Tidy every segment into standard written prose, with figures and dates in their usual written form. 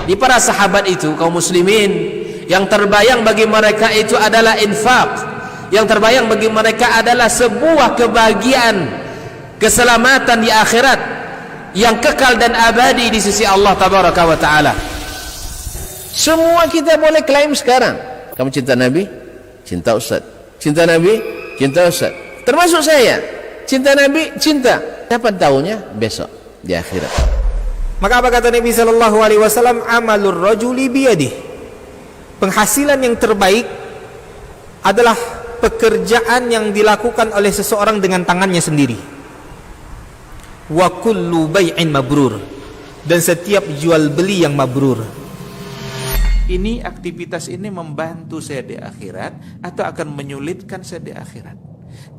Di para sahabat itu, kaum muslimin, yang terbayang bagi mereka itu adalah infak, yang terbayang bagi mereka adalah sebuah kebahagiaan, keselamatan di akhirat yang kekal dan abadi di sisi Allah tabaraka wa taala. Semua kita boleh klaim sekarang. Kamu cinta Nabi? Cinta Ustaz. Cinta Nabi? Cinta Ustaz. Termasuk saya. Cinta Nabi? Cinta. Kapan tahunya? Besok di akhirat. Maka apa kata Nabi sallallahu alaihi wasallam? Amalur rajuli biyadihi. Penghasilan yang terbaik adalah pekerjaan yang dilakukan oleh seseorang dengan tangannya sendiri. Wa kullu bai'in mabrur, dan setiap jual beli yang mabrur. Ini aktivitas ini membantu saya di akhirat atau akan menyulitkan saya di akhirat?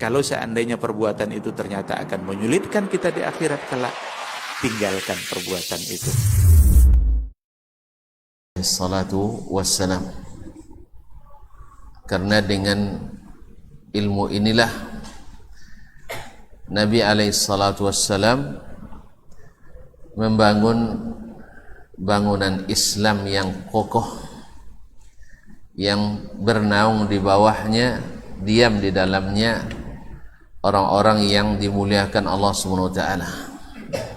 Kalau seandainya perbuatan itu ternyata akan menyulitkan kita di akhirat kelak, tinggalkan perbuatan itu. Salatu wassalam. Karena dengan ilmu inilah Nabi alaihi salatu wassalam membangun bangunan Islam yang kokoh, yang bernaung di bawahnya, diam di dalamnya orang-orang yang dimuliakan Allah Subhanahu wa taala,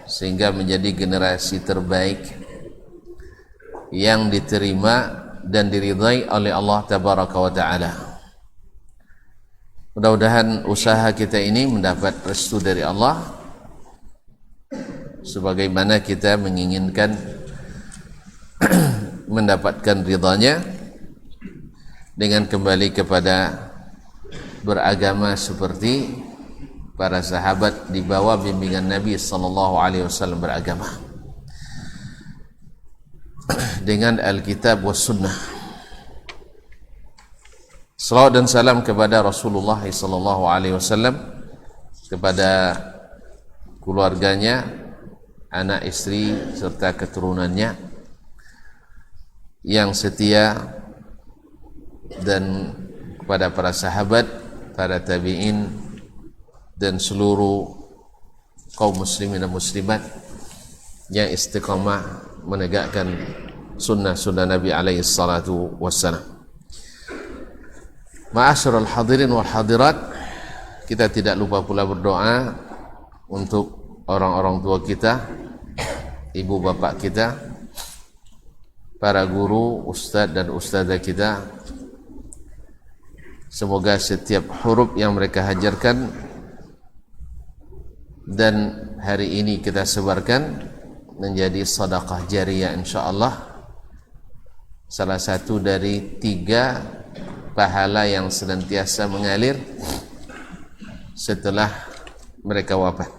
sehingga menjadi generasi terbaik yang diterima dan diridhai oleh Allah tabaraka wa taala. Mudah-mudahan usaha kita ini mendapat restu dari Allah, sebagaimana kita menginginkan mendapatkan ridhanya dengan kembali kepada beragama seperti para sahabat di bawah bimbingan Nabi sallallahu alaihi wasallam beragama dengan Alkitab was Sunnah. Salawat dan salam kepada Rasulullah sallallahu alaihi wasallam, kepada keluarganya, anak istri serta keturunannya yang setia, dan kepada para sahabat, para tabi'in, dan seluruh kaum muslimin dan muslimat yang istiqamah menegakkan sunnah-sunnah Nabi alaihi salatu wassalam. Ma'asyiral hadirin wal hadirat, kita tidak lupa pula berdoa untuk orang-orang tua kita, ibu bapak kita, para guru, ustadz dan ustadzah kita. Semoga setiap huruf yang mereka hajarkan dan hari ini kita sebarkan menjadi sedekah jariyah insyaallah, salah satu dari 3 pahala yang senantiasa mengalir setelah mereka wafat.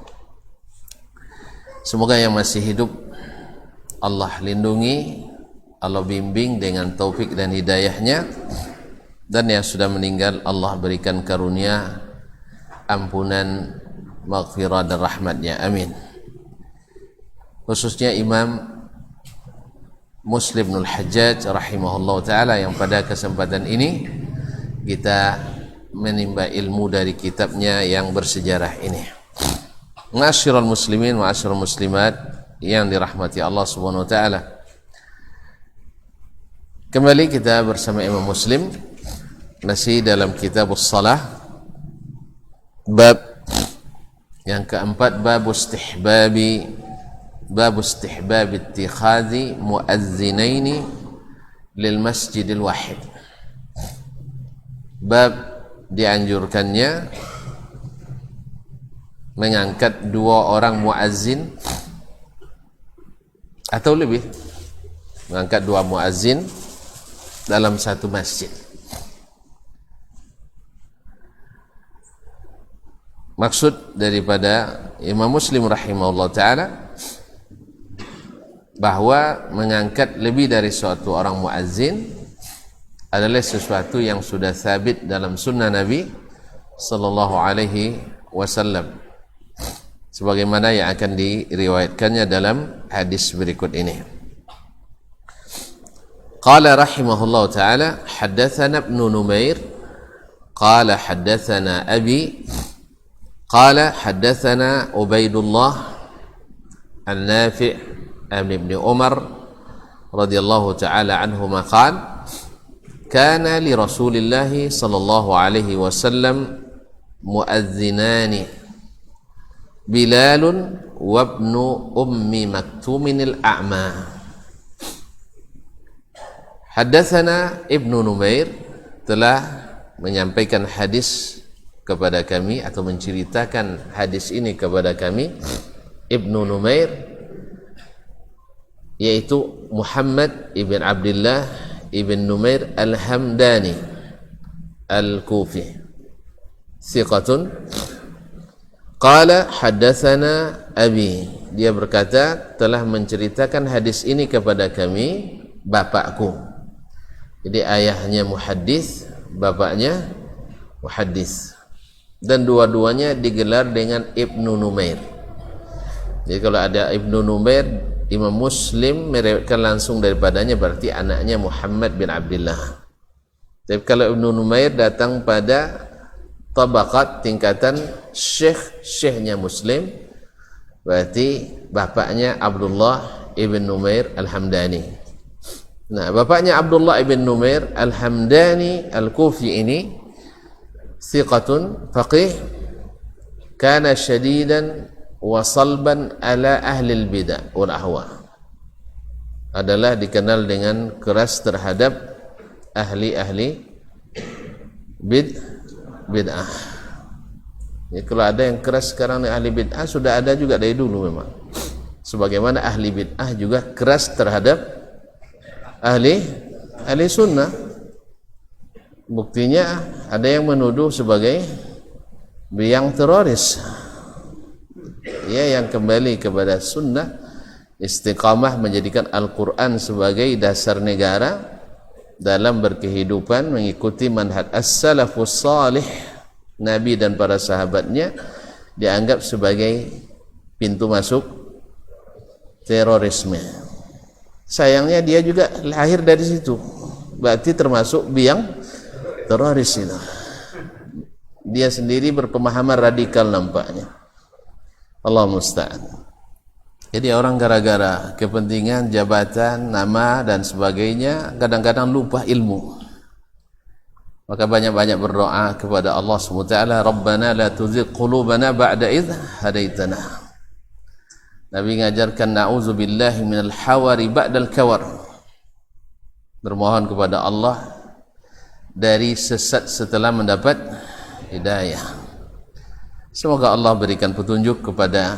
Semoga yang masih hidup Allah lindungi, Allah bimbing dengan taufik dan hidayahnya, dan yang sudah meninggal Allah berikan karunia, ampunan, maghfirah dan rahmatnya, amin. Khususnya Imam Muslim bin Hajjaj rahimahullah ta'ala, yang pada kesempatan ini kita menimba ilmu dari kitabnya yang bersejarah ini. Ma'asyiral muslimin, ma'asyiral muslimat yang dirahmati Allah subhanahu wa ta'ala, kembali kita bersama Imam Muslim masih dalam kitab Shalah, bab yang keempat, bab istihbab ittikhadhi muazzinaini lil masjidil wahid. Bab dianjurkannya mengangkat 2 orang muazzin atau lebih, mengangkat 2 muazzin dalam satu masjid. Maksud daripada Imam Muslim rahimahullah ta'ala bahwa mengangkat lebih dari suatu orang muazzin adalah sesuatu yang sudah sabit dalam sunnah Nabi sallallahu alaihi wasallam, sebagaimana yang akan diriwayatkannya dalam hadis berikut ini. Qala rahimahullah ta'ala, haddatsana Ibnu Numair qala haddatsana Abi qala haddatsana Ubaidullah an-Nafi' an Ibn Umar radhiyallahu taala anhu maqal kana li Rasulillah sallallahu alaihi wasallam muadzinani Bilalun wa ibnu ummi maktumin al-a'ma. Haddatsana Ibnu Numair telah menyampaikan hadis kepada kami atau menceritakan hadis ini kepada kami. Ibnu Numair yaitu Muhammad ibn Abdullah ibn Numair al-Hamdani al-Kufi, thiqatun. Qala haddatsana abi, dia berkata telah menceritakan hadis ini kepada kami bapakku. Jadi ayahnya muhaddis, bapaknya muhaddis, dan dua-duanya digelar dengan Ibnu Numair. Jadi kalau ada Ibnu Numair, Imam Muslim meriwayatkan langsung daripadanya, berarti anaknya Muhammad bin Abdullah. Tapi kalau Ibnu Numair datang pada tabaqat tingkatan syekhnya Muslim, berarti bapaknya Abdullah ibn Numair al-Hamdani. Nah, bapaknya Abdullah ibn Numair al-Hamdani al-Kufi ini thiqatun faqih, kana syadidan wa salban ala ahli al-bid'ah wal ahwa, adalah dikenal dengan keras terhadap ahli-ahli bid'ah. Ya, kalau ada yang keras sekarang ahli bid'ah, sudah ada juga dari dulu memang. Sebagaimana ahli bid'ah juga keras terhadap ahli sunnah. Buktinya ada yang menuduh sebagai biang teroris. Ya, yang kembali kepada sunnah, istiqamah, menjadikan Al-Quran sebagai dasar negara dalam berkehidupan, mengikuti manhaj as-salafus salih, Nabi dan para sahabatnya, dianggap sebagai pintu masuk terorisme. Sayangnya dia juga lahir dari situ, berarti termasuk biang teroris itu. Dia sendiri berpemahaman radikal nampaknya. Allah musta'an. Jadi orang gara-gara kepentingan, jabatan, nama dan sebagainya kadang-kadang lupa ilmu. Maka banyak-banyak berdoa kepada Allah SWT, Rabbana la tuzigh qulubana ba'da idh hadaitana. Nabi mengajarkan na'udzubillahi minal hawari ba'dal kawar. Bermohon kepada Allah dari sesat setelah mendapat hidayah. Semoga Allah berikan petunjuk kepada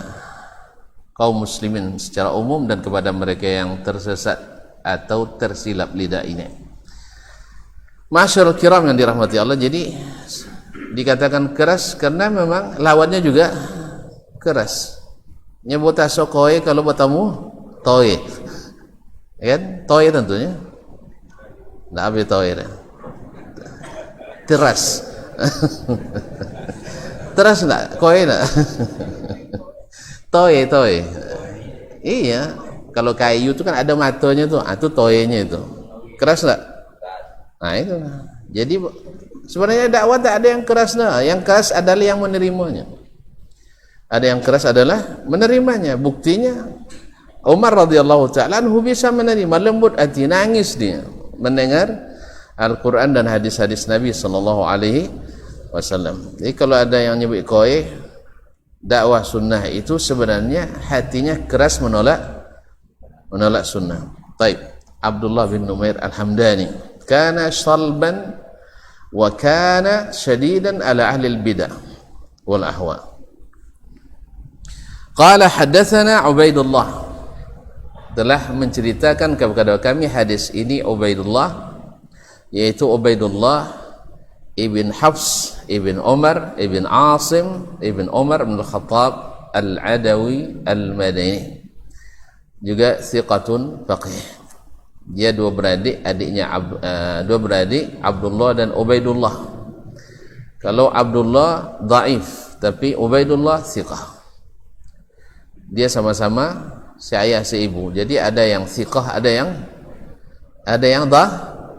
kaum muslimin secara umum dan kepada mereka yang tersesat atau tersilap lidah ini. Masyarul kiram yang dirahmati Allah, jadi dikatakan keras karena memang lawannya juga keras. Nyebut asokoy kalau bertemu toy, kan? Toy tentunya. Nggak habis toy, teras, teras nggak, koy nggak. Toy. Iya, kalau kayu itu kan ada matonya tuh, itu toynya itu. Keras enggak? Nah, itu. Jadi sebenarnya dakwah tak ada yang keras, nah. Yang keras adalah yang menerimanya. Ada yang keras adalah menerimanya. Buktinya Umar radhiyallahu taala anhu bisa menerima, lembut hati, nangis dia mendengar Al-Qur'an dan hadis-hadis Nabi sallallahu alaihi wasallam. Jadi kalau ada yang nyebut koy, dakwah sunnah itu sebenarnya hatinya keras menolak sunnah. Taib. Abdullah bin Numair al-Hamdani kana salban wa kana syadidan ala ahli al-bid'ah wal ahwa. Qala haddatsana Ubaidullah, telah menceritakan kepada kami hadis ini Ubaidullah, yaitu Ubaidullah Ibn Hafs Ibn Umar Ibn Asim Ibn Umar Ibn Khattab Al-Adawi Al-Madani, juga thiqatun faqih. Dia dua beradik Abdullah dan Ubaidullah. Kalau Abdullah dhaif, tapi Ubaidullah thiqah. Dia sama-sama seayah seibu. Jadi ada yang thiqah, ada yang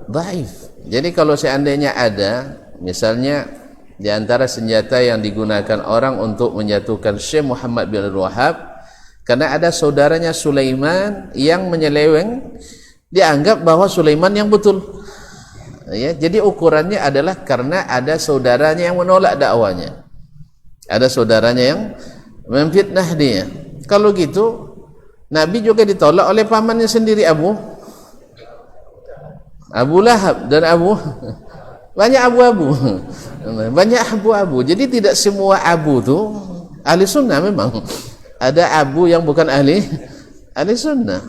dhaif. Jadi kalau seandainya ada, misalnya di antara senjata yang digunakan orang untuk menjatuhkan Syekh Muhammad bin Abdul Wahhab, karena ada saudaranya Sulaiman yang menyeleweng dianggap bahwa Sulaiman yang betul. Ya, jadi ukurannya adalah karena ada saudaranya yang menolak dakwanya, ada saudaranya yang memfitnah dia. Kalau gitu Nabi juga ditolak oleh pamannya sendiri, Abu Lahab dan banyak banyak abu. Jadi tidak semua abu tu ahli sunnah. Memang ada abu yang bukan ahli sunnah.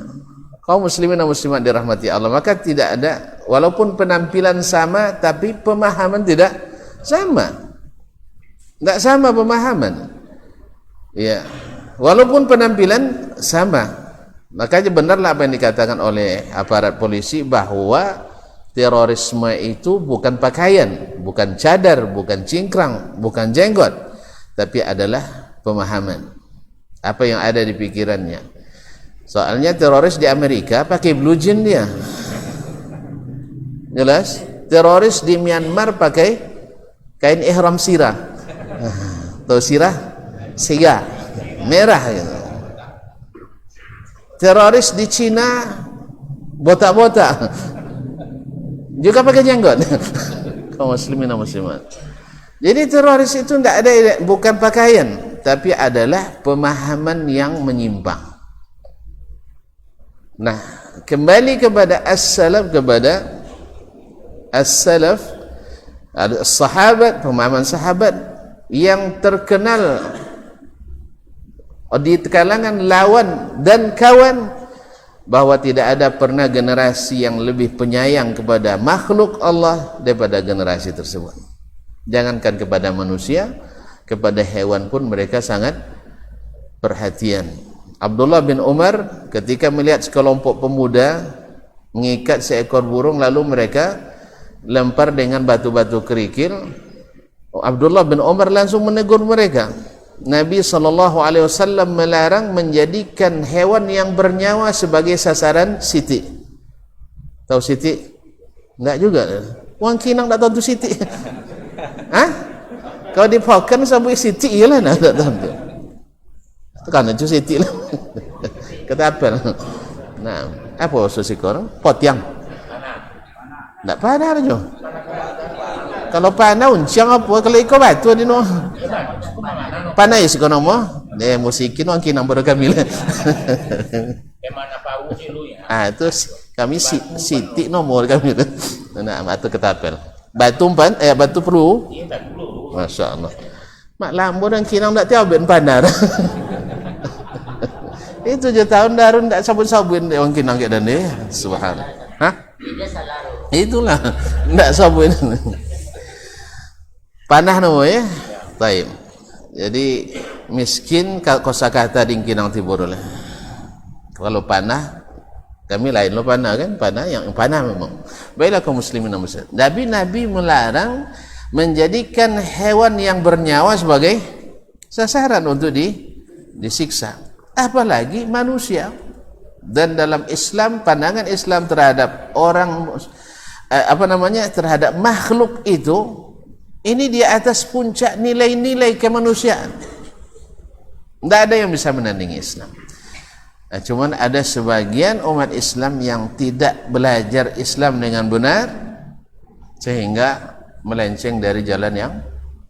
Kaum muslimin dan muslimat dirahmati Allah, maka tidak ada, walaupun penampilan sama tapi pemahaman tidak sama. Tidak sama pemahaman. Ya, walaupun penampilan sama. Makanya benarlah apa yang dikatakan oleh aparat polisi bahwa terorisme itu bukan pakaian, bukan cadar, bukan cingkrang, bukan jenggot, tapi adalah pemahaman. Apa yang ada di pikirannya. Soalnya teroris di Amerika pakai blue jean dia. Jelas? Teroris di Myanmar pakai kain ihram sirah. Tahu sirah? Siga. Merah gitu. Teroris di Cina botak-botak. Juga pakai jenggot. Kaum muslimin dan muslimat. Jadi teroris itu tidak ada, bukan pakaian, tapi adalah pemahaman yang menyimpang. Nah, kembali kepada as-salaf, ada sahabat, pemahaman sahabat yang terkenal di kalangan lawan dan kawan, bahwa tidak ada pernah generasi yang lebih penyayang kepada makhluk Allah daripada generasi tersebut. Jangankan kepada manusia, kepada hewan pun mereka sangat perhatian. Abdullah bin Umar ketika melihat sekelompok pemuda mengikat seekor burung lalu mereka lempar dengan batu-batu kerikil, Abdullah bin Umar langsung menegur mereka. Nabi SAW melarang menjadikan hewan yang bernyawa sebagai sasaran siti. Tahu siti? Enggak juga. Wang kinang tak tahu tu siti. Hah? Kalau dipokan sampai siti ialah nak tak tahu. Kan itu siti lah. Ketapel. Nah, apa susikor? Potiang. Tak panah aja. Kalau panah unciang apa? Kalau ikut batu di no. Panah ya sikono mo. Dia musikin wang kinang baru kami lah. Itu kami siti nomor kami tu. Nah, batu ketapel. Batu batu perlu. Masya Allah. Mak lambo dan kinang tak tahu ben panah. Itu je tahun darun tak sabun-sabun dia orang kinang ke dan dia. Subhanallah. Hah? Itulah tak sabun. Panah nama ya. Baik. Jadi miskin kosakata di kinang tibur lah. Kalau panah kami lain lo panah kan, panah yang panah memang. Baiklah kaum muslimin dan muslimat. Nabi melarang menjadikan hewan yang bernyawa sebagai sasaran untuk disiksa. Apalagi manusia. Dan dalam Islam, pandangan Islam terhadap orang terhadap makhluk itu, ini di atas puncak nilai-nilai kemanusiaan. Tidak ada yang bisa menandingi Islam. Nah, cuman ada sebagian umat Islam yang tidak belajar Islam dengan benar sehingga melenceng dari jalan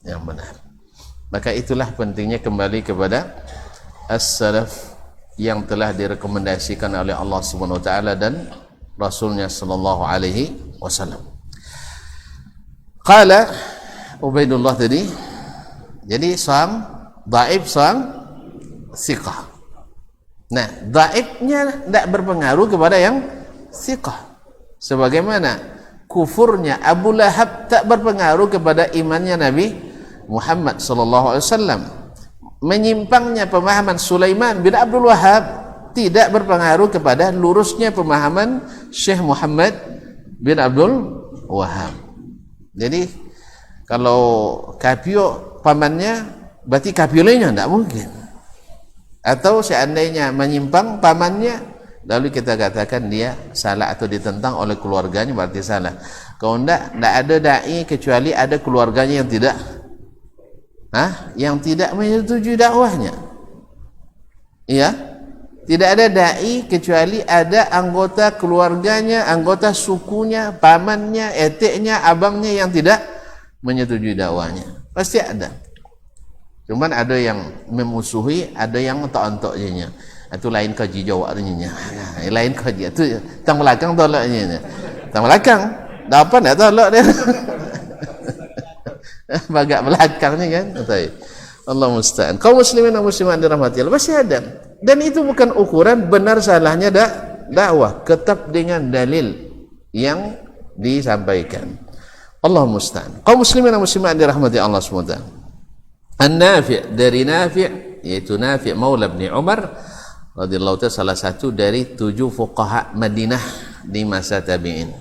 yang benar. Maka itulah pentingnya kembali kepada as-salaf yang telah direkomendasikan oleh Allah Subhanahu wa taala dan Rasulnya sallallahu alaihi wasallam. Qala Ubaidullah tadi, jadi sang dhaif, sang thiqah. Nah, dhaifnya tidak berpengaruh kepada yang thiqah. Sebagaimana kufurnya Abu Lahab tak berpengaruh kepada imannya Nabi Muhammad sallallahu alaihi wasallam. Menyimpangnya pemahaman Sulaiman bin Abdul Wahab tidak berpengaruh kepada lurusnya pemahaman Syekh Muhammad bin Abdul Wahab. Jadi kalau kapio pamannya berarti kapio lainnya tidak mungkin. Atau seandainya menyimpang pamannya lalu kita katakan dia salah atau ditentang oleh keluarganya, berarti salah. Kalau tidak ada dai kecuali ada keluarganya yang tidak yang tidak menyetujui dakwahnya. Iya, Tidak ada dai kecuali ada anggota keluarganya, anggota sukunya, pamannya, eteknya, abangnya yang tidak menyetujui dakwanya. Pasti ada. Cuman ada yang memusuhi, ada yang ontok-ontoknya. Itu lain kaji jawabnya. Lain kaji itu tang belakang tolaknya. Tang belakang. Dah apa nak tolak dia? Bagak belakangnya kan. Allah musta'an. Kaum muslimin dan muslimat dirahmati Allah, pasti ada. Dan itu bukan ukuran benar salahnya dakwah, tetap dengan dalil yang disampaikan. Allah musta'an. Kaum muslimin dan muslimat dirahmati Allah SWT. An-Nafi' dari Nafi', yaitu Nafi' Maula bin Umar radhiyallahu ta'ala, salah satu dari 7 fuqaha Madinah di masa tabi'in.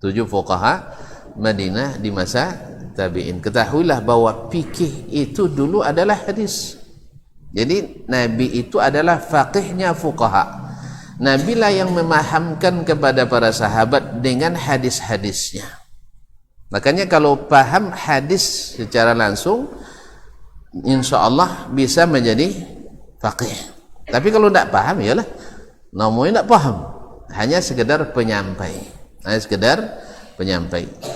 7 fuqaha Madinah di masa tabi'in. Ketahuilah bahwa fikih itu dulu adalah hadis. Jadi Nabi itu adalah faqihnya fuqaha. Nabi lah yang memahamkan kepada para sahabat dengan hadis-hadisnya. Makanya kalau paham hadis secara langsung, insya Allah bisa menjadi faqih. Tapi kalau tidak paham, yalah namanya tidak paham, hanya sekedar penyampai,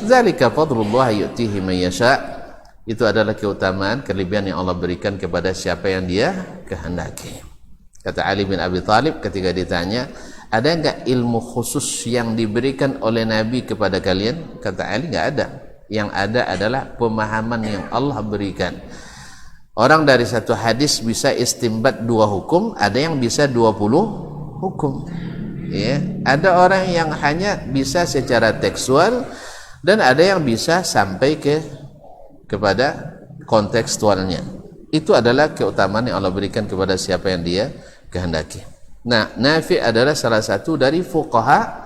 Zalika fadlullah yu'tihi man yasha'. Itu adalah keutamaan, kelebihan yang Allah berikan kepada siapa yang Dia kehendaki. Kata Ali bin Abi Thalib ketika ditanya, ada enggak ilmu khusus yang diberikan oleh Nabi kepada kalian? Kata Ali, enggak ada. Yang ada adalah pemahaman yang Allah berikan. Orang dari satu hadis bisa istimbat 2 hukum, ada yang bisa 20 hukum. Ya, ada orang yang hanya bisa secara tekstual, dan ada yang bisa sampai kepada kontekstualnya. Itu adalah keutamaan yang Allah berikan kepada siapa yang Dia kehendaki. Nah, Nafi' adalah salah satu dari fuqaha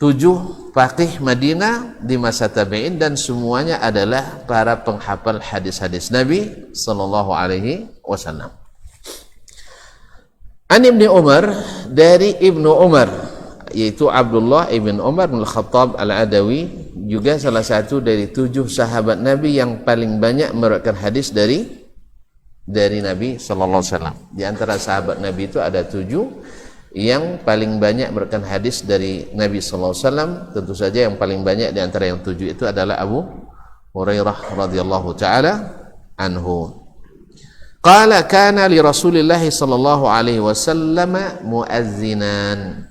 7 faqih Madinah di masa tabi'in, dan semuanya adalah para penghafal hadis-hadis Nabi sallallahu alaihi wasallam. An Ibnu Umar, dari Ibnu Umar, yaitu Abdullah ibn Umar bin Khattab al-Adawi, juga salah satu dari 7 sahabat Nabi yang paling banyak meriwayatkan hadis dari Nabi sallallahu alaihi wasallam. Di antara sahabat Nabi itu ada 7 yang paling banyak meriwayatkan hadis dari Nabi sallallahu alaihi wasallam. Tentu saja yang paling banyak di antara yang 7 itu adalah Abu Hurairah radhiyallahu taala anhu. Qala kana li Rasulillah sallallahu alaihi wasallam muazzinan.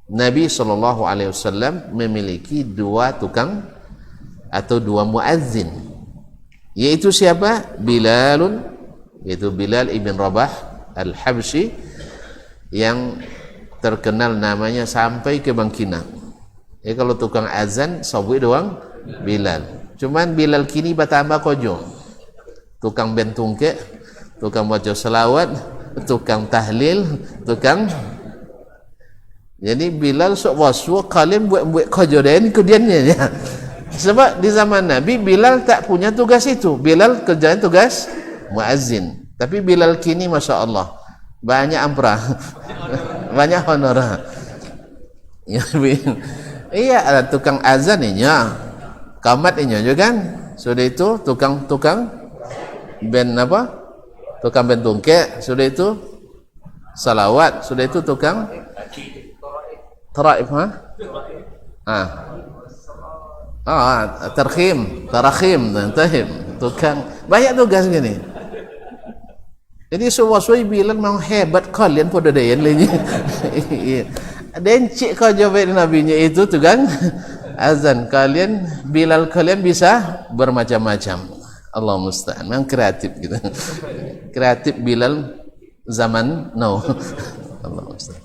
Nabi sallallahu alaihi wasallam memiliki 2 tukang atau 2 muazzin. Yaitu siapa? Bilalun, yaitu Bilal ibn Rabah al-Habsyi, yang terkenal namanya sampai ke Bangkinang. Ya, kalau tukang azan sawi doang Bilal. Cuman Bilal kini bertambah kojo. Tukang bentungke, tukang baca selawat, tukang tahlil, tukang. Jadi Bilal sok waswa kalian buat kejadian kemudiannya ya. Sebab di zaman Nabi Bilal tak punya tugas itu. Bilal kerjaan tugas muazzin. Tapi Bilal kini masya Allah banyak ampra, banyak honorar. Ya, iya, ada tukang azan ini, kamat ini juga kan. Sudah itu tukang band apa? Tukang band tungke. Sudah itu salawat. Sudah itu tukang taraif, tarakhim, tukang banyak tugas gini. Jadi suai bilang mau hebat kalian pada dayan lagi. Dan cik kau jawab nabinya itu tukang azan, kalian Bilal kalian bisa bermacam-macam. Allah musta'an. Memang kreatif gitu. Kreatif Bilal zaman now. Allah musta'an.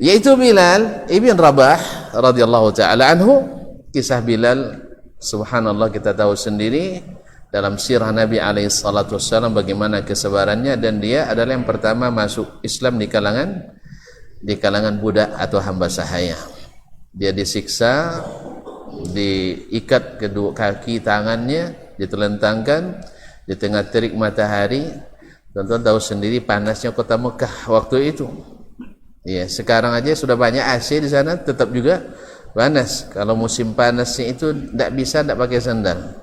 Yaitu Bilal ibn Rabah radhiyallahu taala anhu. Kisah Bilal, subhanallah, kita tahu sendiri dalam sirah Nabi alaihi salatu wassalam bagaimana kesabarannya, dan dia adalah yang pertama masuk Islam di kalangan budak atau hamba sahaya. Dia disiksa, diikat kedua kaki tangannya, ditelentangkan di tengah terik matahari. Tuan-tuan tahu sendiri panasnya kota Mekah waktu itu. Ya, sekarang aja sudah banyak AC di sana, tetap juga panas. Kalau musim panasnya itu tidak pakai sandal.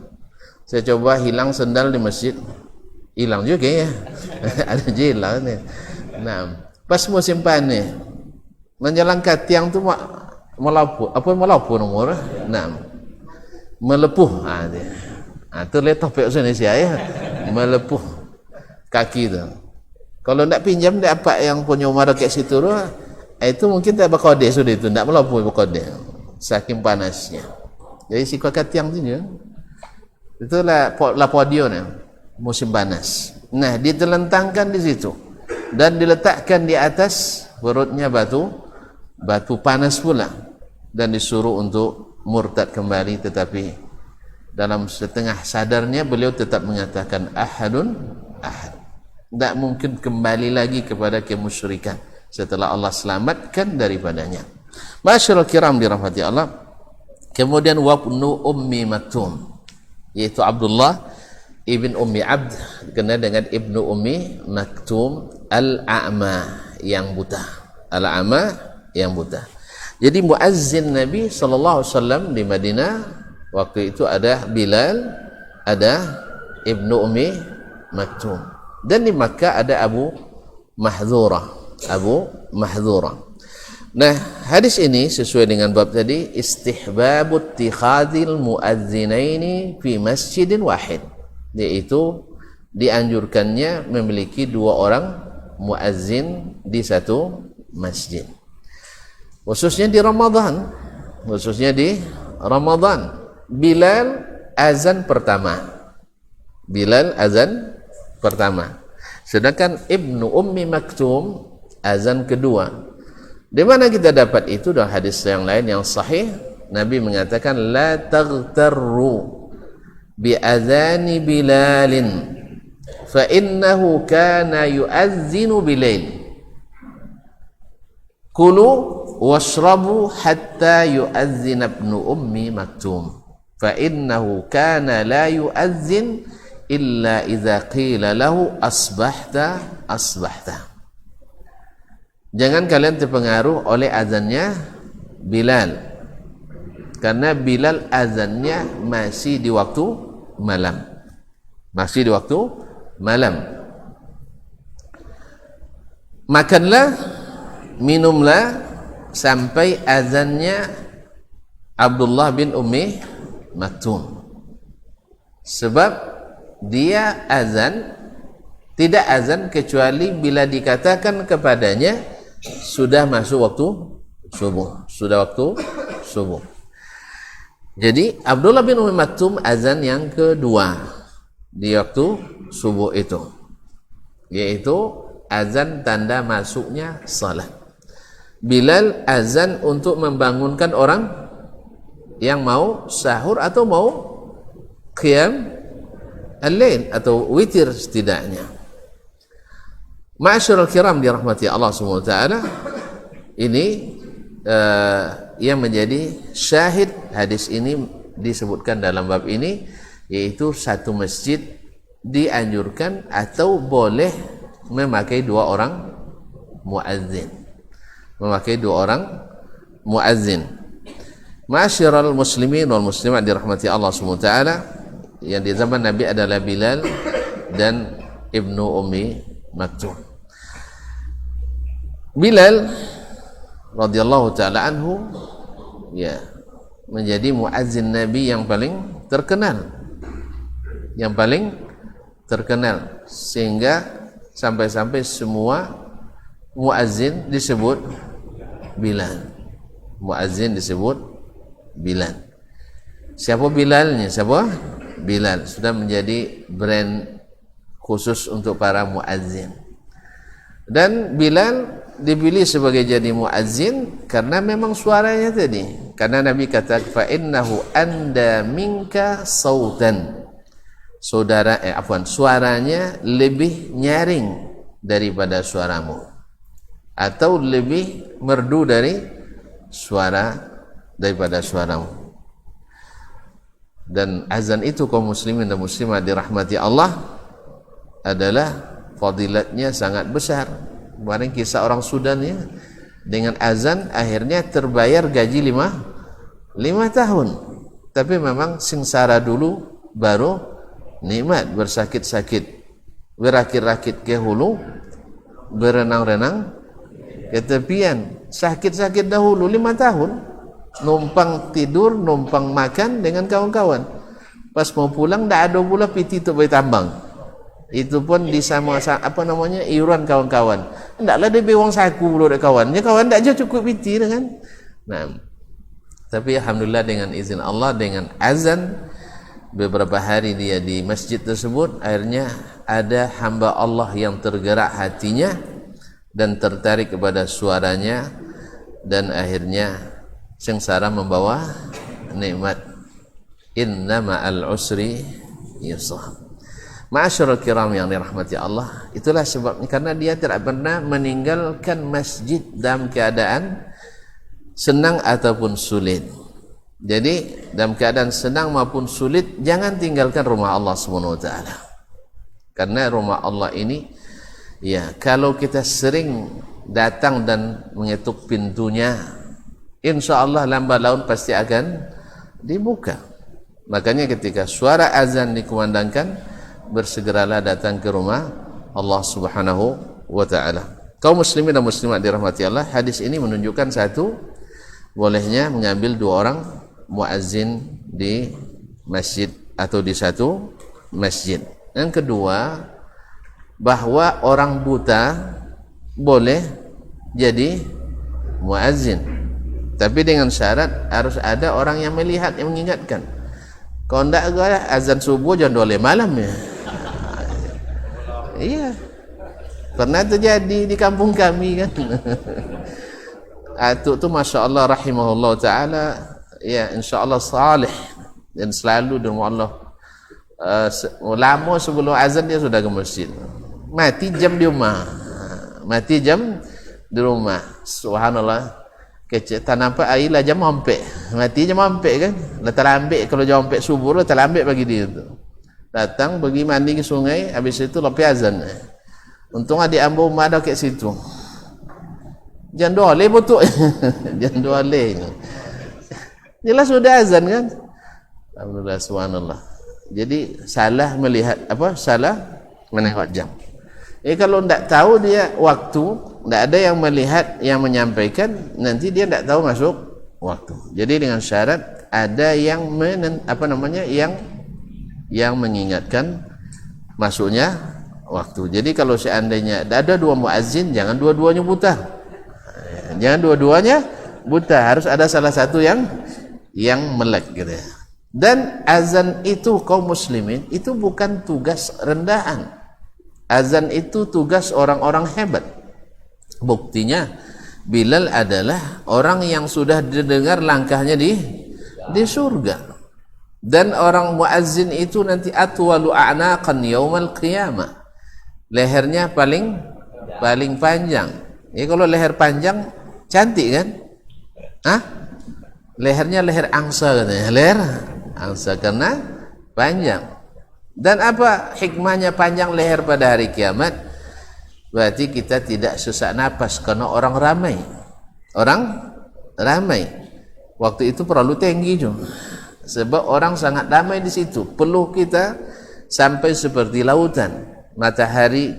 Saya coba hilang sandal di masjid, hilang juga ya. Ada je hilang nih. Nah, pas musim panen menjalankan tiang tu melapu nomor. Nah, melepuh. Tu letak pek Indonesia ya. Melepuh kaki tu. Kalau nak pinjam dia apa yang punya umar kat situ tu, itu mungkin tak berkodek sudah itu, tak melapu berkodek. Saking panasnya. Jadi si kakak tiang tu je. Itulah podio ni musim panas. Nah, ditelentangkan di situ dan diletakkan di atas perutnya batu panas pula dan disuruh untuk murtad kembali, tetapi dalam setengah sadarnya beliau tetap mengatakan ahad. Tak mungkin kembali lagi kepada kemusyrikan setelah Allah selamatkan daripadanya. Masyaallah kiram dirahmati Allah. Kemudian wabnu ummi maktum, yaitu Abdullah ibn Ummi Abd, dikenal dengan ibnu Ummi Maktum al-a'ma, yang buta. Al-a'ma yang buta. Jadi muazzin Nabi SAW di Madinah waktu itu ada Bilal, ada ibnu Ummi Maktum. Dan di Makkah ada Abu Mahdhurah. Nah, hadis ini sesuai dengan bab tadi, istihbabut ittikhadil muadzinaini fi masjidin wahid, yaitu dianjurkannya memiliki 2 orang muazzin di satu masjid, khususnya di Ramadan. Bilal azan pertama, sedangkan ibnu Ummi Maktum azan kedua. Di mana kita dapat itu? Dalam hadis yang lain yang sahih, Nabi mengatakan la taghtarru bi adzani Bilalin fa innahu kana yu'azzinu bilail, kulu washrabu hatta yu'azzina ibnu Ummi Maktum fa innahu kana la yu'azzin illa idza qila lahu asbahta. Jangan kalian terpengaruh oleh azannya Bilal, karena Bilal azannya masih di waktu malam. Makanlah, minumlah sampai azannya Abdullah bin Ummi Maktum, sebab dia tidak azan kecuali bila dikatakan kepadanya sudah masuk waktu subuh. Jadi Abdullah bin Ummi Maktum azan yang kedua di waktu subuh itu, yaitu azan tanda masuknya salat. Bilal azan untuk membangunkan orang yang mau sahur atau mau qiyam al-lail atau witir setidaknya. Ma'asyiral kiram dirahmati Allah SWT, ini yang menjadi syahid hadis ini disebutkan dalam bab ini, yaitu satu masjid dianjurkan atau boleh memakai 2 orang muazzin. Ma'asyiral muslimin wal muslimat dirahmati Allah SWT, yang di zaman Nabi adalah Bilal dan ibnu Ummi Maktum. Bilal radhiyallahu taala anhu menjadi muazzin Nabi yang paling terkenal, sehingga sampai-sampai semua muazzin disebut Bilal. Siapa Bilalnya? Bilal sudah menjadi brand khusus untuk para muazzin. Dan Bilal dipilih sebagai jadi muazzin karena memang suaranya tadi. Karena Nabi kata fa innahu anda minka sautan. Suaranya lebih nyaring daripada suaramu, atau lebih merdu daripada suaramu. Dan azan itu kaum muslimin dan muslimah dirahmati Allah adalah fadilatnya sangat besar. Kemarin kisah orang Sudan ya, dengan azan akhirnya terbayar gaji 5 tahun. Tapi memang sengsara dulu baru nikmat, bersakit-sakit, berakit-rakit ke hulu berenang-renang ke tepian. Sakit-sakit dahulu 5 tahun, numpang tidur, numpang makan dengan kawan-kawan. Pas mau pulang tak ada pula piti untuk bayi tambang. Itu pun di sama apa namanya iuran kawan-kawan. Hendaklah dia bewang saku pula dekat kawannya, kawan tak je cukup piti kan. Nah, tapi alhamdulillah dengan izin Allah, dengan azan beberapa hari dia di masjid tersebut, akhirnya ada hamba Allah yang tergerak hatinya dan tertarik kepada suaranya, dan akhirnya sengsara membawa nikmat. Inna ma'al usri yusra. Ma'asyiral kiram yang dirahmati Allah, itulah sebabnya karena dia tidak pernah meninggalkan masjid dalam keadaan senang ataupun sulit. Jadi dalam keadaan senang maupun sulit, jangan tinggalkan rumah Allah SWT. Karena rumah Allah ini, ya, kalau kita sering datang dan mengetuk pintunya, insya Allah lambat laun pasti akan dibuka. Makanya ketika suara azan dikumandangkan, bersegeralah datang ke rumah Allah Subhanahu wa ta'ala. Kaum muslimin dan muslimat dirahmati Allah, hadis ini menunjukkan satu, bolehnya mengambil 2 orang muazzin di masjid atau di satu masjid. Yang kedua, bahwa orang buta boleh jadi muazzin, tapi dengan syarat harus ada orang yang melihat, yang mengingatkan. Kalau tidak, azan subuh jangan 12 malam ya. Iya, pernah terjadi di kampung kami kan. Atuk tu Masya Allah rahimahullah ta'ala, ya insya Allah salih, dan selalu dengan Allah lama sebelum azan dia sudah ke masjid. Mati jam di rumah, mati jam di rumah. Subhanallah, kecil tak nampak air lah jam hampir, mati jam hampir kan. Dah terlambat, kalau jam hampir subuh dah terlambat bagi dia tu. Datang pergi mandi ke sungai, habis itu lepas azan. Untung adik ambo rumah dah kat situ. Jangan doleh betul. Jangan doleh. Jelas sudah azan kan. Alhamdulillah, subhanallah. Jadi salah melihat apa? Salah menengok jam. Kalau tidak tahu dia waktu, tidak ada yang melihat, yang menyampaikan, nanti dia tidak tahu masuk waktu. Jadi dengan syarat ada yang yang mengingatkan masuknya waktu. Jadi kalau seandainya ada 2 muazzin, jangan dua-duanya buta. Jangan dua-duanya buta, harus ada salah satu yang melek gitu ya. Dan azan itu kaum muslimin itu bukan tugas rendahan. Azan itu tugas orang-orang hebat. Buktinya Bilal adalah orang yang sudah didengar langkahnya di surga. Dan orang muazzin itu nanti atwalu a'naqan yaumal qiyamah. Lehernya paling panjang. Ya, kalau leher panjang cantik kan? Hah? Lehernya leher angsa katanya. Leher angsa karena panjang. Dan apa hikmahnya panjang leher pada hari kiamat? Berarti kita tidak sesak napas karena orang ramai. Orang ramai. Waktu itu perlu tinggi juga. Sebab orang sangat ramai di situ. Peluh kita sampai seperti lautan. Matahari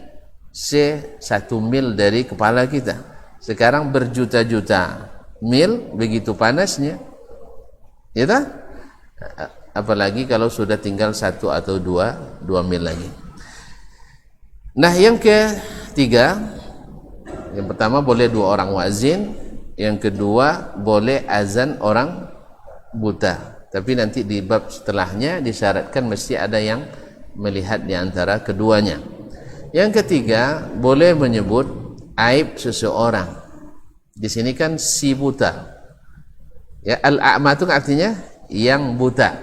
1 mil dari kepala kita. Sekarang berjuta-juta mil, begitu panasnya. Ya tak? Apalagi kalau sudah tinggal 1 atau 2 mil lagi. Nah, yang ketiga, yang pertama boleh 2 orang muazzin, yang kedua boleh azan orang buta. Tapi nanti di bab setelahnya disyaratkan mesti ada yang melihat di antara keduanya. Yang ketiga, boleh menyebut aib seseorang. Di sini kan si buta. Ya, al-a'ma itu artinya yang buta.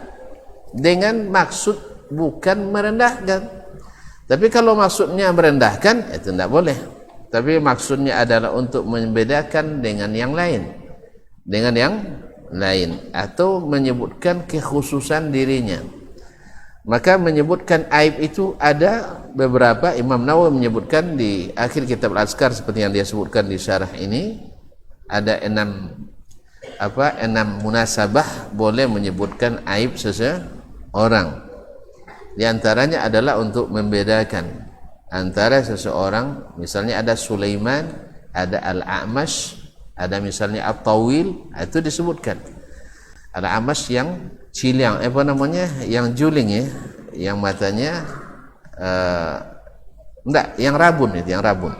Dengan maksud bukan merendahkan. Tapi kalau maksudnya merendahkan, itu tidak boleh. Tapi maksudnya adalah untuk membedakan dengan yang lain. Dengan yang lain atau menyebutkan kekhususan dirinya. Maka menyebutkan aib itu ada beberapa. Imam Nawawi menyebutkan di akhir kitab Al-Azkar seperti yang dia sebutkan di syarah ini, ada 6 munasabah boleh menyebutkan aib seseorang. Di antaranya adalah untuk membedakan antara seseorang, misalnya ada Sulaiman, ada Al-A'mash, ada misalnya At-Tawil, itu disebutkan. Al-A'mash yang ciliang, apa namanya, yang juling ya, yang matanya enggak, yang rabun itu, yang rabun.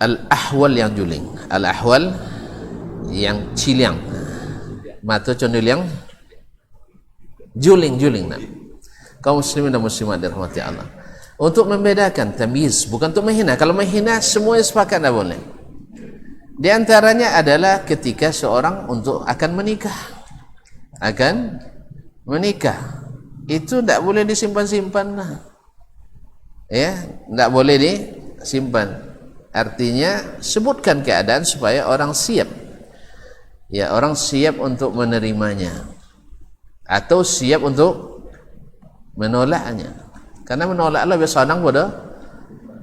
Al-Ahwal yang juling, Al-Ahwal yang ciliang, mata condil yang juling. Nah, kaum muslimin dan muslimat dirahmati Allah, untuk membedakan, tamyiz, bukan untuk menghina. Kalau menghina semuanya sepakat tidak boleh. Di antaranya adalah ketika seorang akan menikah, itu tidak boleh disimpan-simpan, ya, tidak boleh disimpan. Artinya sebutkan keadaan supaya orang siap, ya, orang siap untuk menerimanya atau siap untuk menolaknya. Karena menolak Allah biasa orang pada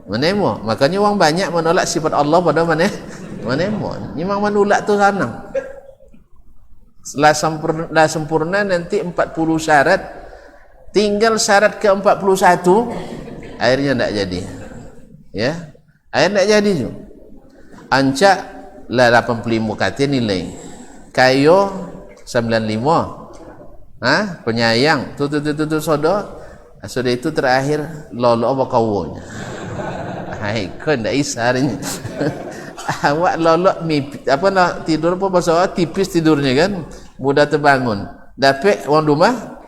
menemo. Makanya orang banyak menolak sifat Allah pada menemo. Memang menolak tu sanang. Setelah sempurna nanti 40 syarat, tinggal syarat ke-41, akhirnya tidak jadi. Ya, akhirnya tidak jadi tu. Ancak lah 85 kata nilai. Kayo 95. Penyayang tu sodo. Sudah itu terakhir lolo apa kawunya. Hai, kau ndak isarnya. Awak lolo mimpi apa nak tidur apa pasal tipis tidurnya kan, mudah terbangun. Dapat wang rumah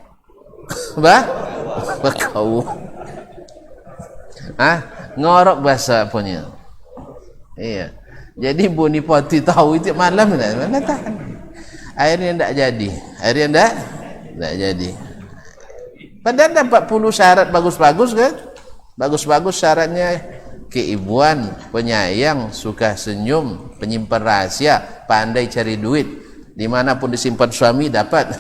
kau. Ngorok bahasa apanya. Iya. Jadi bunyi poti tahu itu malam mana tahan. Akhirnya ndak jadi. Ndak jadi. Padahal dapat 40 syarat bagus-bagus kan? Bagus-bagus syaratnya, keibuan, penyayang, suka senyum, penyimpan rahasia, pandai cari duit, dimanapun disimpan suami dapat.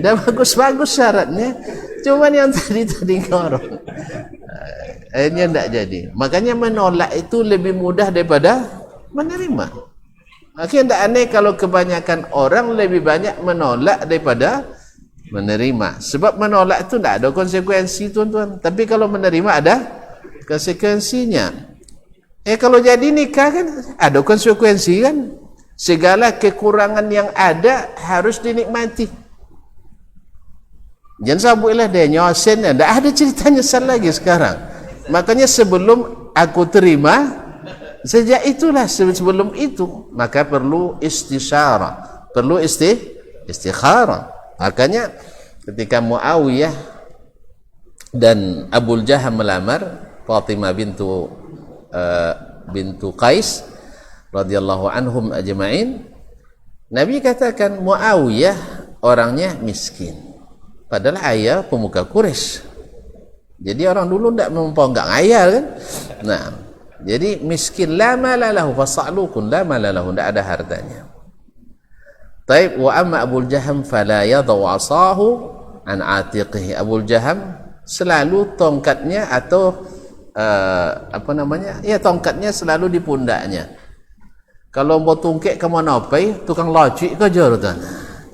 Dah bagus-bagus syaratnya, cuman yang tadi ngorok. Akhirnya tidak jadi. Makanya menolak itu lebih mudah daripada menerima. Makanya tidak aneh kalau kebanyakan orang lebih banyak menolak daripada menerima. Sebab menolak itu tidak ada konsekuensi, tuan-tuan. Tapi kalau menerima ada konsekuensinya. Kalau jadi nikah kan ada konsekuensi kan. Segala kekurangan yang ada harus dinikmati. Jangan sabuilah dia nyosen, tidak ada cerita nyesal lagi sekarang. Makanya sebelum aku terima, sejak itulah sebelum itu maka perlu istisyarah, perlu istikharah. Makanya ketika Muawiyah dan Abu Jaham melamar Fatimah bintu Qais radhiyallahu anhum ajma'in, Nabi katakan Muawiyah orangnya miskin, padahal ayah pemuka Quraisy. Jadi orang dulu tidak memponggak ayah kan. Nah, jadi miskin, la malalahu fasalukun, la malalahu, tidak ada hartanya. Taib, wa amma Abu Jaham fala yadau asahu an atiqihi. Abu Jaham selalu tongkatnya atau tongkatnya selalu di pundaknya. Kalau mau tungkek ke manopai, tukang locik ke jarutan.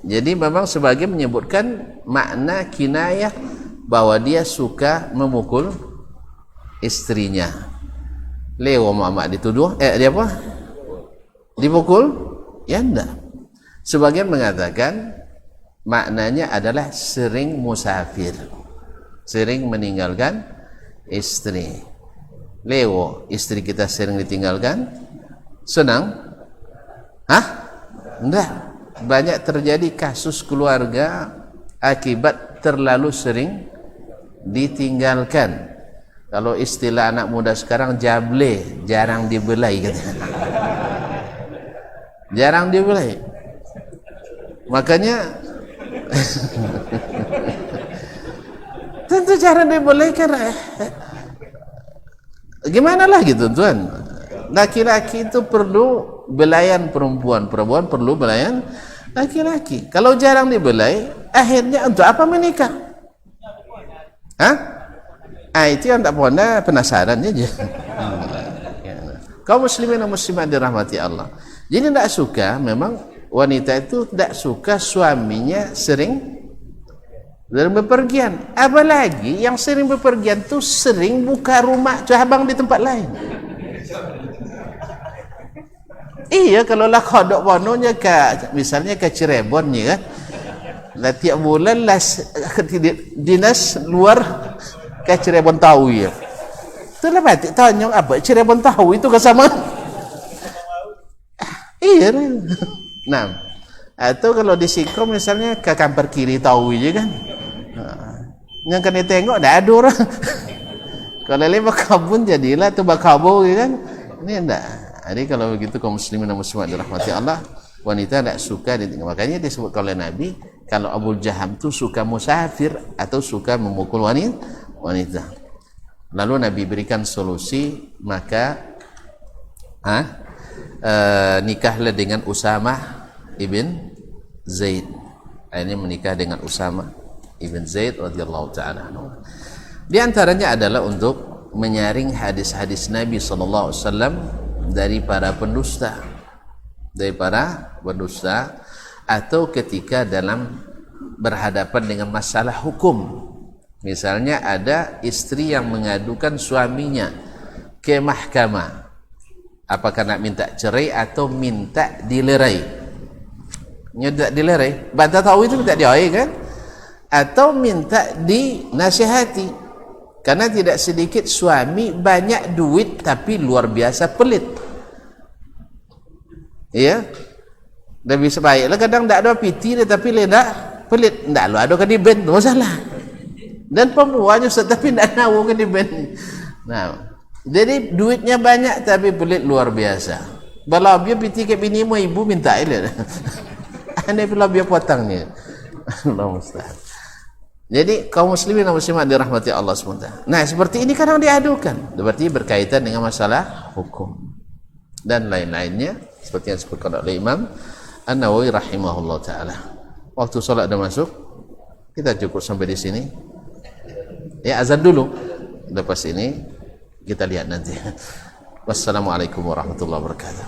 Jadi memang sebagai menyebutkan makna kinayah bahwa dia suka memukul istrinya. Lewa Muhammad dituduh, dia apa? Dipukul? Ya enggak. Sebagian mengatakan maknanya adalah sering musafir, sering meninggalkan istri. Lewo, istri kita sering ditinggalkan, senang? Enggak. Banyak terjadi kasus keluarga akibat terlalu sering ditinggalkan. Kalau istilah anak muda sekarang, jable, jarang dibelai katanya. Jarang dibelai. Makanya tentu cara dibolehkan. Gimana lagi tuan-tuan? Laki-laki itu perlu belayan perempuan, perempuan perlu belayan laki-laki. Kalau jarang dibelai, akhirnya untuk apa menikah? Itu yang tak pernah penasaran aja. Kaum muslimin dan muslimat dirahmati Allah. Jadi tidak suka, memang wanita itu tidak suka suaminya sering dan bepergian. Apalagi yang sering bepergian tuh sering buka rumah cabang di tempat lain. Iya, kalau lah kodok bononya ke misalnya ke Cirebon ya kan. Lah tiap bulan lah dinas luar ke Cirebon tahu ya. Itulah batik tanya apa Cirebon tahu itu kesama. Iya. Nah, atau kalau di Sikom misalnya ke Kampar Kiri tahu aja kan. Yang kena tengok dah ada orang. Kalau lewat kabun jadilah tu bakabo kan. Ini enggak. Jadi kalau begitu kaum muslimin dan muslimat dirahmati Allah, wanita tidak suka ditinggal. Makanya disebut oleh Nabi, kalau Abu Jaham tu suka musafir atau suka memukul wanita. Lalu Nabi berikan solusi, maka nikahlah dengan Usamah ibn Zaid. Ini menikah dengan Usamah ibn Zaid radhiyallahu taala. Di antaranya adalah untuk menyaring hadis-hadis Nabi sallallahu alaihi wasallam dari para pendusta, atau ketika dalam berhadapan dengan masalah hukum. Misalnya ada istri yang mengadukan suaminya ke mahkamah, apakah nak minta cerai atau minta dilerai. Minta dilerai, bantah tahu itu minta dioi kan, atau minta dinasihati. Karena tidak sedikit suami banyak duit tapi luar biasa pelit. Ya. Dan bisa baiklah kadang tak ada piti dia tapi ledak pelit. Tak lu ada kan di band masalah. Dan pembuahnya tapi tak tahu kan di band. Nah, jadi duitnya banyak tapi pelit luar biasa. Kalau dia piti ke bini mu ibu minta ile. Ane bila dia potongnya. Allah mustahil. Jadi kaum muslimin dan muslimat dirahmati Allah SWT. Nah seperti ini kadang diadukan, berarti berkaitan dengan masalah hukum dan lain-lainnya seperti yang disebutkan oleh Imam An-Nawawi rahimahullah taala. Waktu sholat dah masuk, kita cukup sampai di sini. Ya azan dulu. Lepas ini kita lihat nanti. Wassalamualaikum warahmatullahi wabarakatuh.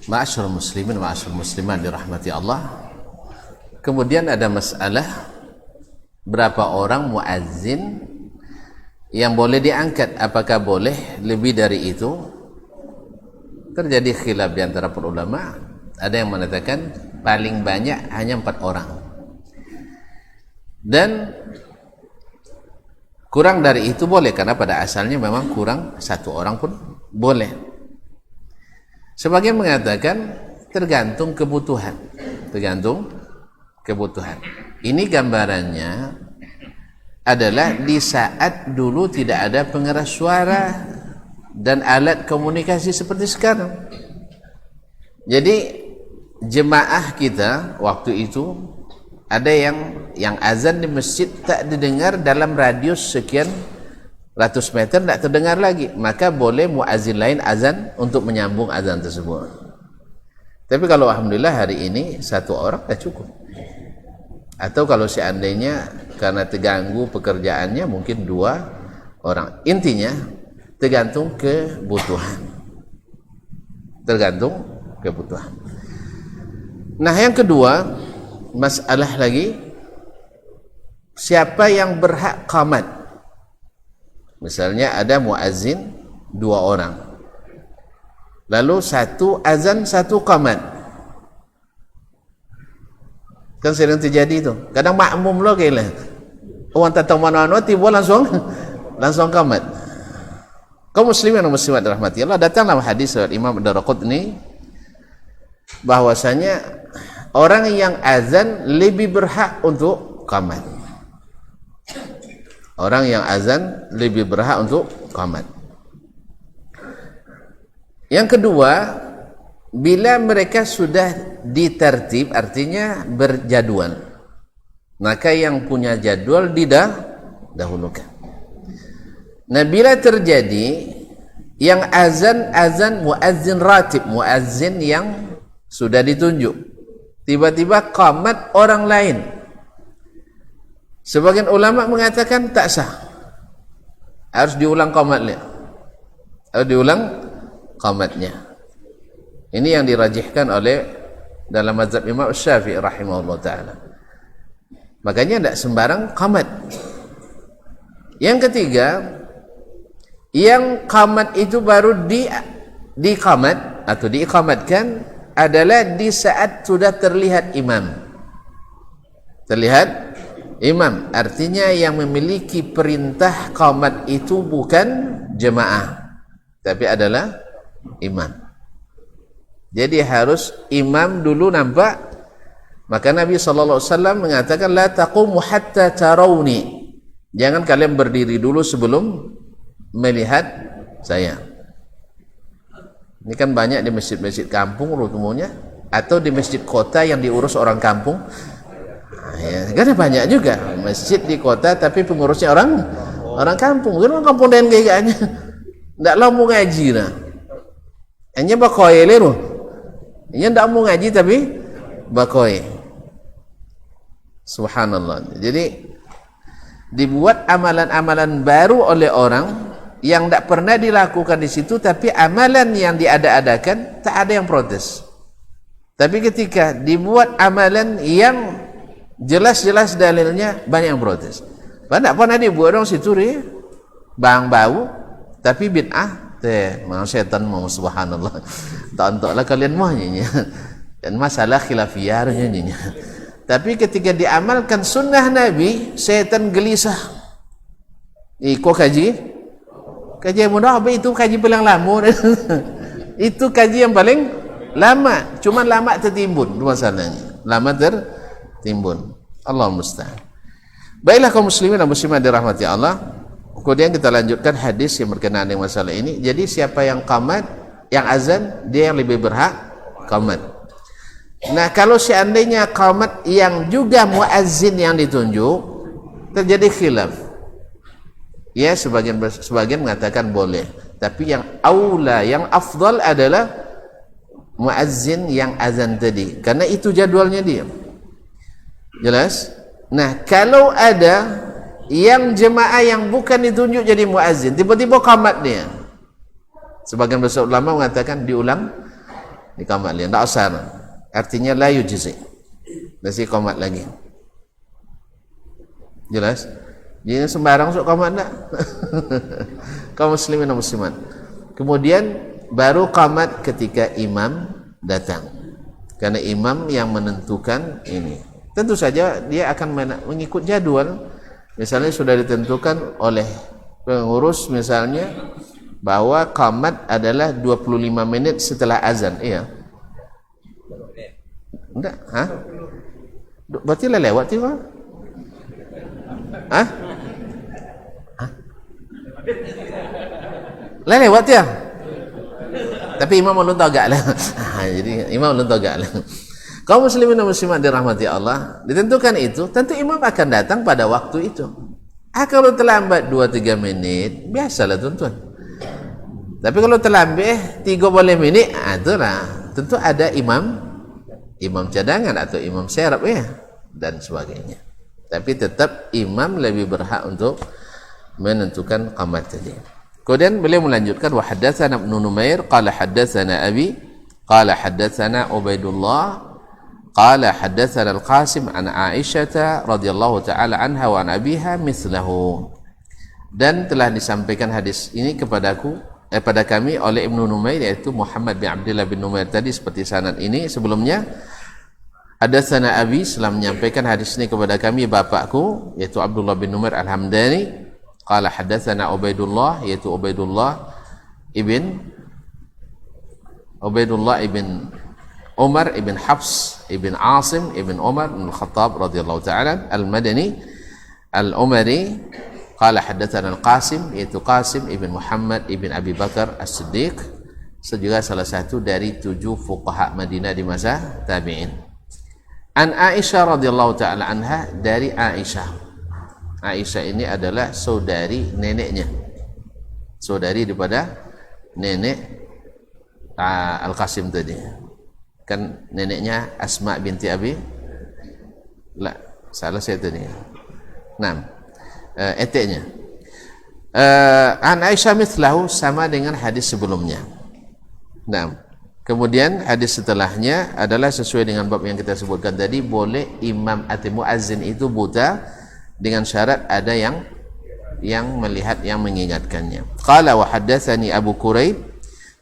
Ma'asyarul muslimin, ma'asyarul muslimat dirahmati Allah. Kemudian ada masalah berapa orang muazzin yang boleh diangkat, apakah boleh lebih dari itu? Terjadi khilaf di antara para ulama. Ada yang mengatakan paling banyak hanya 4 orang, dan kurang dari itu boleh, karena pada asalnya memang kurang 1 orang pun boleh. Sebagian mengatakan tergantung kebutuhan, Ini gambarannya adalah di saat dulu tidak ada pengeras suara dan alat komunikasi seperti sekarang. Jadi jemaah kita waktu itu ada yang azan di masjid tak didengar dalam radius sekian ratus meter, tak terdengar lagi, maka boleh muazzin lain azan untuk menyambung azan tersebut. Tapi kalau alhamdulillah hari ini 1 orang dah cukup. Atau kalau seandainya karena terganggu pekerjaannya mungkin 2 orang. Intinya tergantung kebutuhan. Nah, yang kedua, masalah lagi, siapa yang berhak qamat? Misalnya ada muazzin 2 orang, lalu 1 azan 1 qamat. Kan sering terjadi itu. Kadang makmum lo kayaknya orang tak tahu mana-mana tiba langsung qamat. Kaum muslimin dan muslimat dirahmati Allah, datanglah hadis dari Imam Ad-Darqutni bahwasanya orang yang azan lebih berhak untuk qamat. Orang yang azan lebih berhak untuk qamat. Yang kedua, bila mereka sudah ditertib, artinya berjadwal, maka yang punya jadwal didahulukan. Nah, bila terjadi yang azan muazzin ratib, muazzin yang sudah ditunjuk, tiba-tiba qamat orang lain, sebagian ulama mengatakan tak sah, harus diulang qamatnya, Ini yang dirajihkan oleh dalam mazhab Imam Syafi'i rahimahullah ta'ala. Makanya tidak sembarang qamat. Yang ketiga, yang qamat itu baru diqamat atau diiqamatkan adalah di saat sudah terlihat imam. Artinya yang memiliki perintah qamat itu bukan jemaah, tapi adalah imam. Jadi harus imam dulu nampak. Maka Nabi SAW mengatakan, la taqumu hatta tarawni, jangan kalian berdiri dulu sebelum melihat saya. Ini kan banyak di masjid-masjid kampung umumnya, atau di masjid kota yang diurus orang kampung. Kan banyak juga masjid di kota tapi pengurusnya orang kampung. Kan orang kampung dan kayaknya ndak lah mau ngaji nah. Hanya bakoy lero. Hanya ndak mau ngaji tapi bakoy. Subhanallah. Jadi dibuat amalan-amalan baru oleh orang yang tidak pernah dilakukan di situ, tapi amalan yang diada-adakan tak ada yang protes. Tapi ketika dibuat amalan yang jelas-jelas dalilnya, banyak yang protes. Tidak pernah dibuat orang situ bang bau, tapi bid'ah mau setan mau, subhanallah. Tak entahlah kalian mau nyanyi. Dan masalah khilafiyah nyanyinya. Tapi ketika diamalkan sunnah Nabi, setan gelisah. Kok kaji mudah apa itu kaji paling lama. Itu kaji yang paling lama, cuman lama tertimbun masalahnya. Lama tertimbun. Allah musta'an. Baiklah kaum muslimin dan muslimat dirahmati Allah. Kemudian kita lanjutkan hadis yang berkenaan dengan masalah ini. Jadi siapa yang qamat, yang azan, dia yang lebih berhak qamat. Nah, kalau seandainya qamat yang juga muazzin yang ditunjuk, terjadi khilaf. Ya, sebagian mengatakan boleh, tapi yang aula, yang afdal adalah muazzin yang azan tadi, karena itu jadwalnya dia. Jelas? Nah, kalau ada yang jemaah yang bukan ditunjuk jadi muazzin tiba-tiba qamat dia. Sebagian besar ulama mengatakan diulang di qamat dia, tak usah, artinya la yujzi, mesti qamat lagi. Jelas? Jadi sembarang sok qamat tak? Kaum muslimin dan muslimat. Kemudian baru qamat ketika imam datang, karena imam yang menentukan ini. Tentu saja dia akan mengikut jadwal. Misalnya sudah ditentukan oleh pengurus misalnya bahwa qamat adalah 25 menit setelah azan, iya. Enggak, ha? Berarti lah lewat tu, ha? Lah lewat ya. Tapi imam belum tahu agak lah. Jadi imam belum tahu agak lah. Kaum muslimin dan muslimat dirahmati Allah, ditentukan itu, tentu imam akan datang pada waktu itu. Kalau terlambat 2-3 menit, biasalah tuan-tuan. Tapi kalau terlambat 3 menit, itulah tentu ada imam cadangan atau imam serap ya, dan sebagainya. Tapi tetap imam lebih berhak untuk menentukan qamat tadi. Kemudian beliau melanjutkan, wa haddatsana Ibnu Numair qala haddatsana Abi qala haddatsana Ubaidullah qala haddatsana Al-Qasim an Aisyah radhiyallahu taala anha wa an abiha mithlahu. Dan telah disampaikan hadis ini pada kami oleh Ibnu Numair, yaitu Muhammad bin Abdullah bin Numair tadi seperti sanad ini sebelumnya. Hadatsana Abi setelah menyampaikan hadis ini kepada kami bapakku, yaitu Abdullah bin Numair Al-Hamdani. Qala hadatsana Ubaidullah, yaitu Ubaidullah ibn Umar ibn Hafs ibn Asim ibn Umar bin Khattab radhiyallahu ta'ala al-Madani al-Umari. Qala hadatsana Al-Qasim, yaitu Qasim ibn Muhammad ibn Abi Bakar As-Siddiq, juga salah satu dari 7 fuqaha Madinah di masa tabi'in. An Aisyah radhiyallahu ta'ala anha, dari Aisyah. Aisyah ini adalah saudari neneknya, saudari daripada nenek Al-Qasim tadi. Kan neneknya Asma binti Abi, salah saya tadi. Eteknya. An Aisyah mithlahu, sama dengan hadis sebelumnya. Kemudian hadis setelahnya adalah sesuai dengan bab yang kita sebutkan tadi, boleh imam atau muazzin itu buta dengan syarat ada yang melihat, yang mengingatkannya. Qala wa haddatsani Abu Quraib,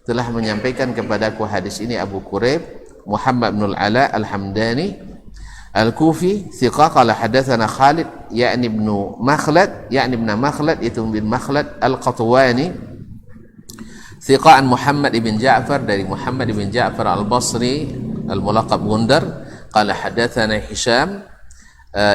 telah menyampaikan kepadaku hadis ini Abu Quraib Muhammad bin Al-Ala Al-Hamdani Al-Kufi thiqah. Qala haddatsana Khalid yakni ibn Makhlad itu bin Makhlad Al-Qatwani thiqah an Muhammad ibn Ja'far, dari Muhammad ibn Ja'far Al-Basri al-mulaqab Gundar. Qala haddatsana Hisham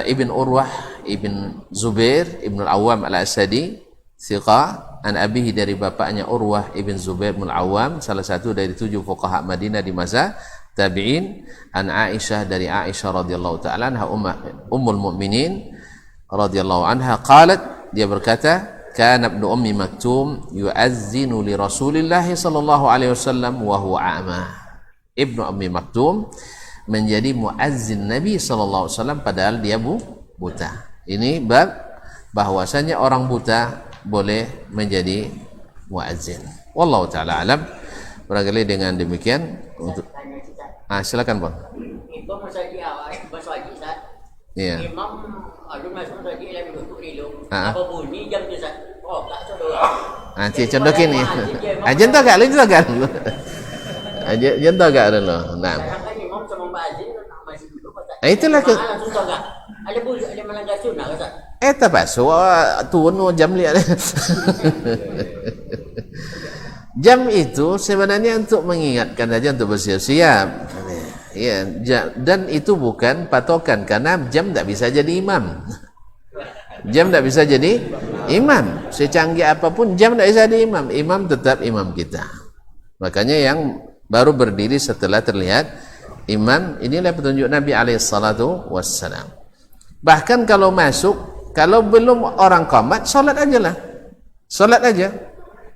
ibn Urwah ibn Zubair ibn Al-Awwam Al-Asadi thiqah an abihi, dari bapaknya Urwah ibn Zubair ibn Al-Awwam, salah satu dari 7 fuqaha Madinah di masa tabi'in. An Aisyah, dari Aisyah radhiyallahu ta'ala anha ummul mu'minin radhiyallahu anha, qalat, dia berkata, kana ibnu ummi maktum yu'azzinu li Rasulillah sallallahu alaihi wasallam wa huwa a'ma. Ibnu ummi maktum menjadi muazzin Nabi sallallahu alaihi wasallam padahal dia buta. Ini bab bahwasanya orang buta boleh menjadi muazzin. Wallahu taala alam. Barangkali dengan demikian untuk silakan Bang. Imam saja bersaji Ustaz. Iya. Imam alun masuk saja dalam duduk dulu. Apa bunyi jam tu Ustaz? Oh, tak saudara. Contohkan ni. Ajen tak agak dulu kan. Ajen tak agak dulu. Nah. Imam sama Mbak Azin masih dulu Ustaz. Itulah ke. Langsung tak agak. Ada boleh ada melanggar sunnah Ustaz. Tak pasal tuan jam lihat. Jam itu sebenarnya untuk mengingatkan saja, untuk bersiap-siap. Ya, dan itu bukan patokan, karena jam tak bisa jadi imam. Jam tak bisa jadi imam. Secanggih apapun jam tak bisa jadi imam. Imam tetap imam kita. Makanya yang baru berdiri setelah terlihat imam, inilah petunjuk Nabi alaihissalatu wassalam. Bahkan kalau masuk, kalau belum orang qamat, solat ajalah. Solat aja.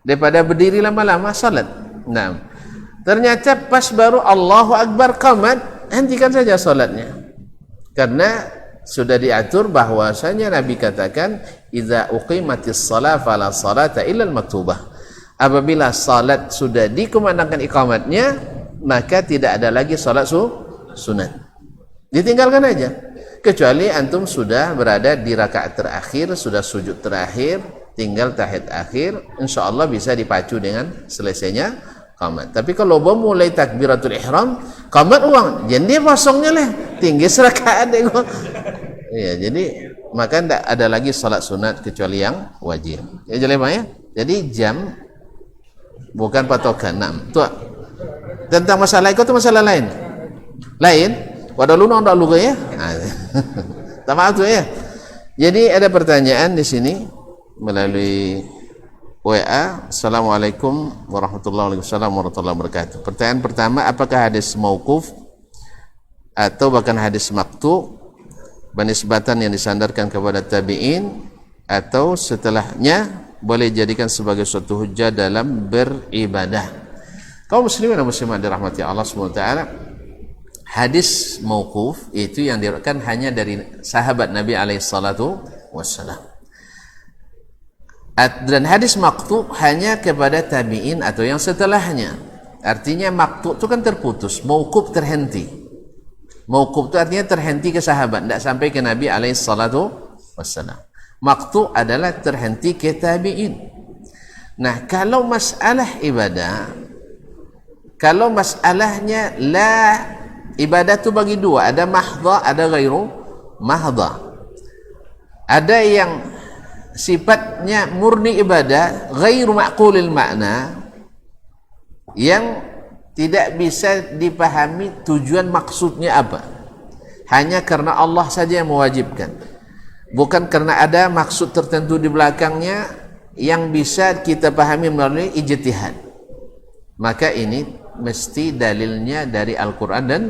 Daripada berdiri lama-lama, salat. Nah, ternyata pas baru Allahu Akbar qamat, hentikan saja salatnya. Karena sudah diatur bahwasanya Nabi katakan idza uqimatis shalah fala salata illa al-maktubah. Apabila salat sudah dikumandangkan iqamatnya, maka tidak ada lagi salat sunat. Ditinggalkan aja. Kecuali antum sudah berada di rakaat terakhir, sudah sujud terakhir, tinggal tahiyat akhir, insyaallah bisa dipacu dengan selesainya qamat. Tapi kalau mulai takbiratul ihram, qamat uang, jadi kosongnya lah, tinggi serakaat tengok. Iya, jadi maka tidak ada lagi salat sunat kecuali yang wajib. Ya jelas ya. Jadi jam bukan patokan. Nah, tu tentang masalah itu masalah lain. Lain, wadah lu ndak lu ya. Tamam tu ya. Jadi ada pertanyaan di sini melalui WA. Assalamualaikum warahmatullahi wabarakatuh. Pertanyaan pertama, apakah hadis mauquf atau bahkan hadis maqtu penisbatan yang disandarkan kepada tabi'in atau setelahnya boleh jadikan sebagai suatu hujjah dalam beribadah? Kaum muslimin dan muslimat dirahmati Allah SWT, hadis mauquf itu yang diriwayatkan hanya dari sahabat Nabi alaihissalatu wassalam, dan hadis maqtu hanya kepada tabi'in atau yang setelahnya. Artinya maqtu itu kan terputus, mauquf terhenti. Mauquf itu artinya terhenti ke sahabat, tidak sampai ke Nabi alaihissalatu wassalam. Maqtu adalah terhenti ke tabi'in. Nah, kalau masalah ibadah, kalau masalahnya ibadah itu bagi dua, ada mahdha, ada ghairu mahdha. Ada yang sifatnya murni ibadah, ghairu ma'qulil makna, yang tidak bisa dipahami tujuan maksudnya apa, hanya karena Allah saja yang mewajibkan, bukan karena ada maksud tertentu di belakangnya yang bisa kita pahami melalui ijtihad. Maka ini mesti dalilnya dari Al-Quran dan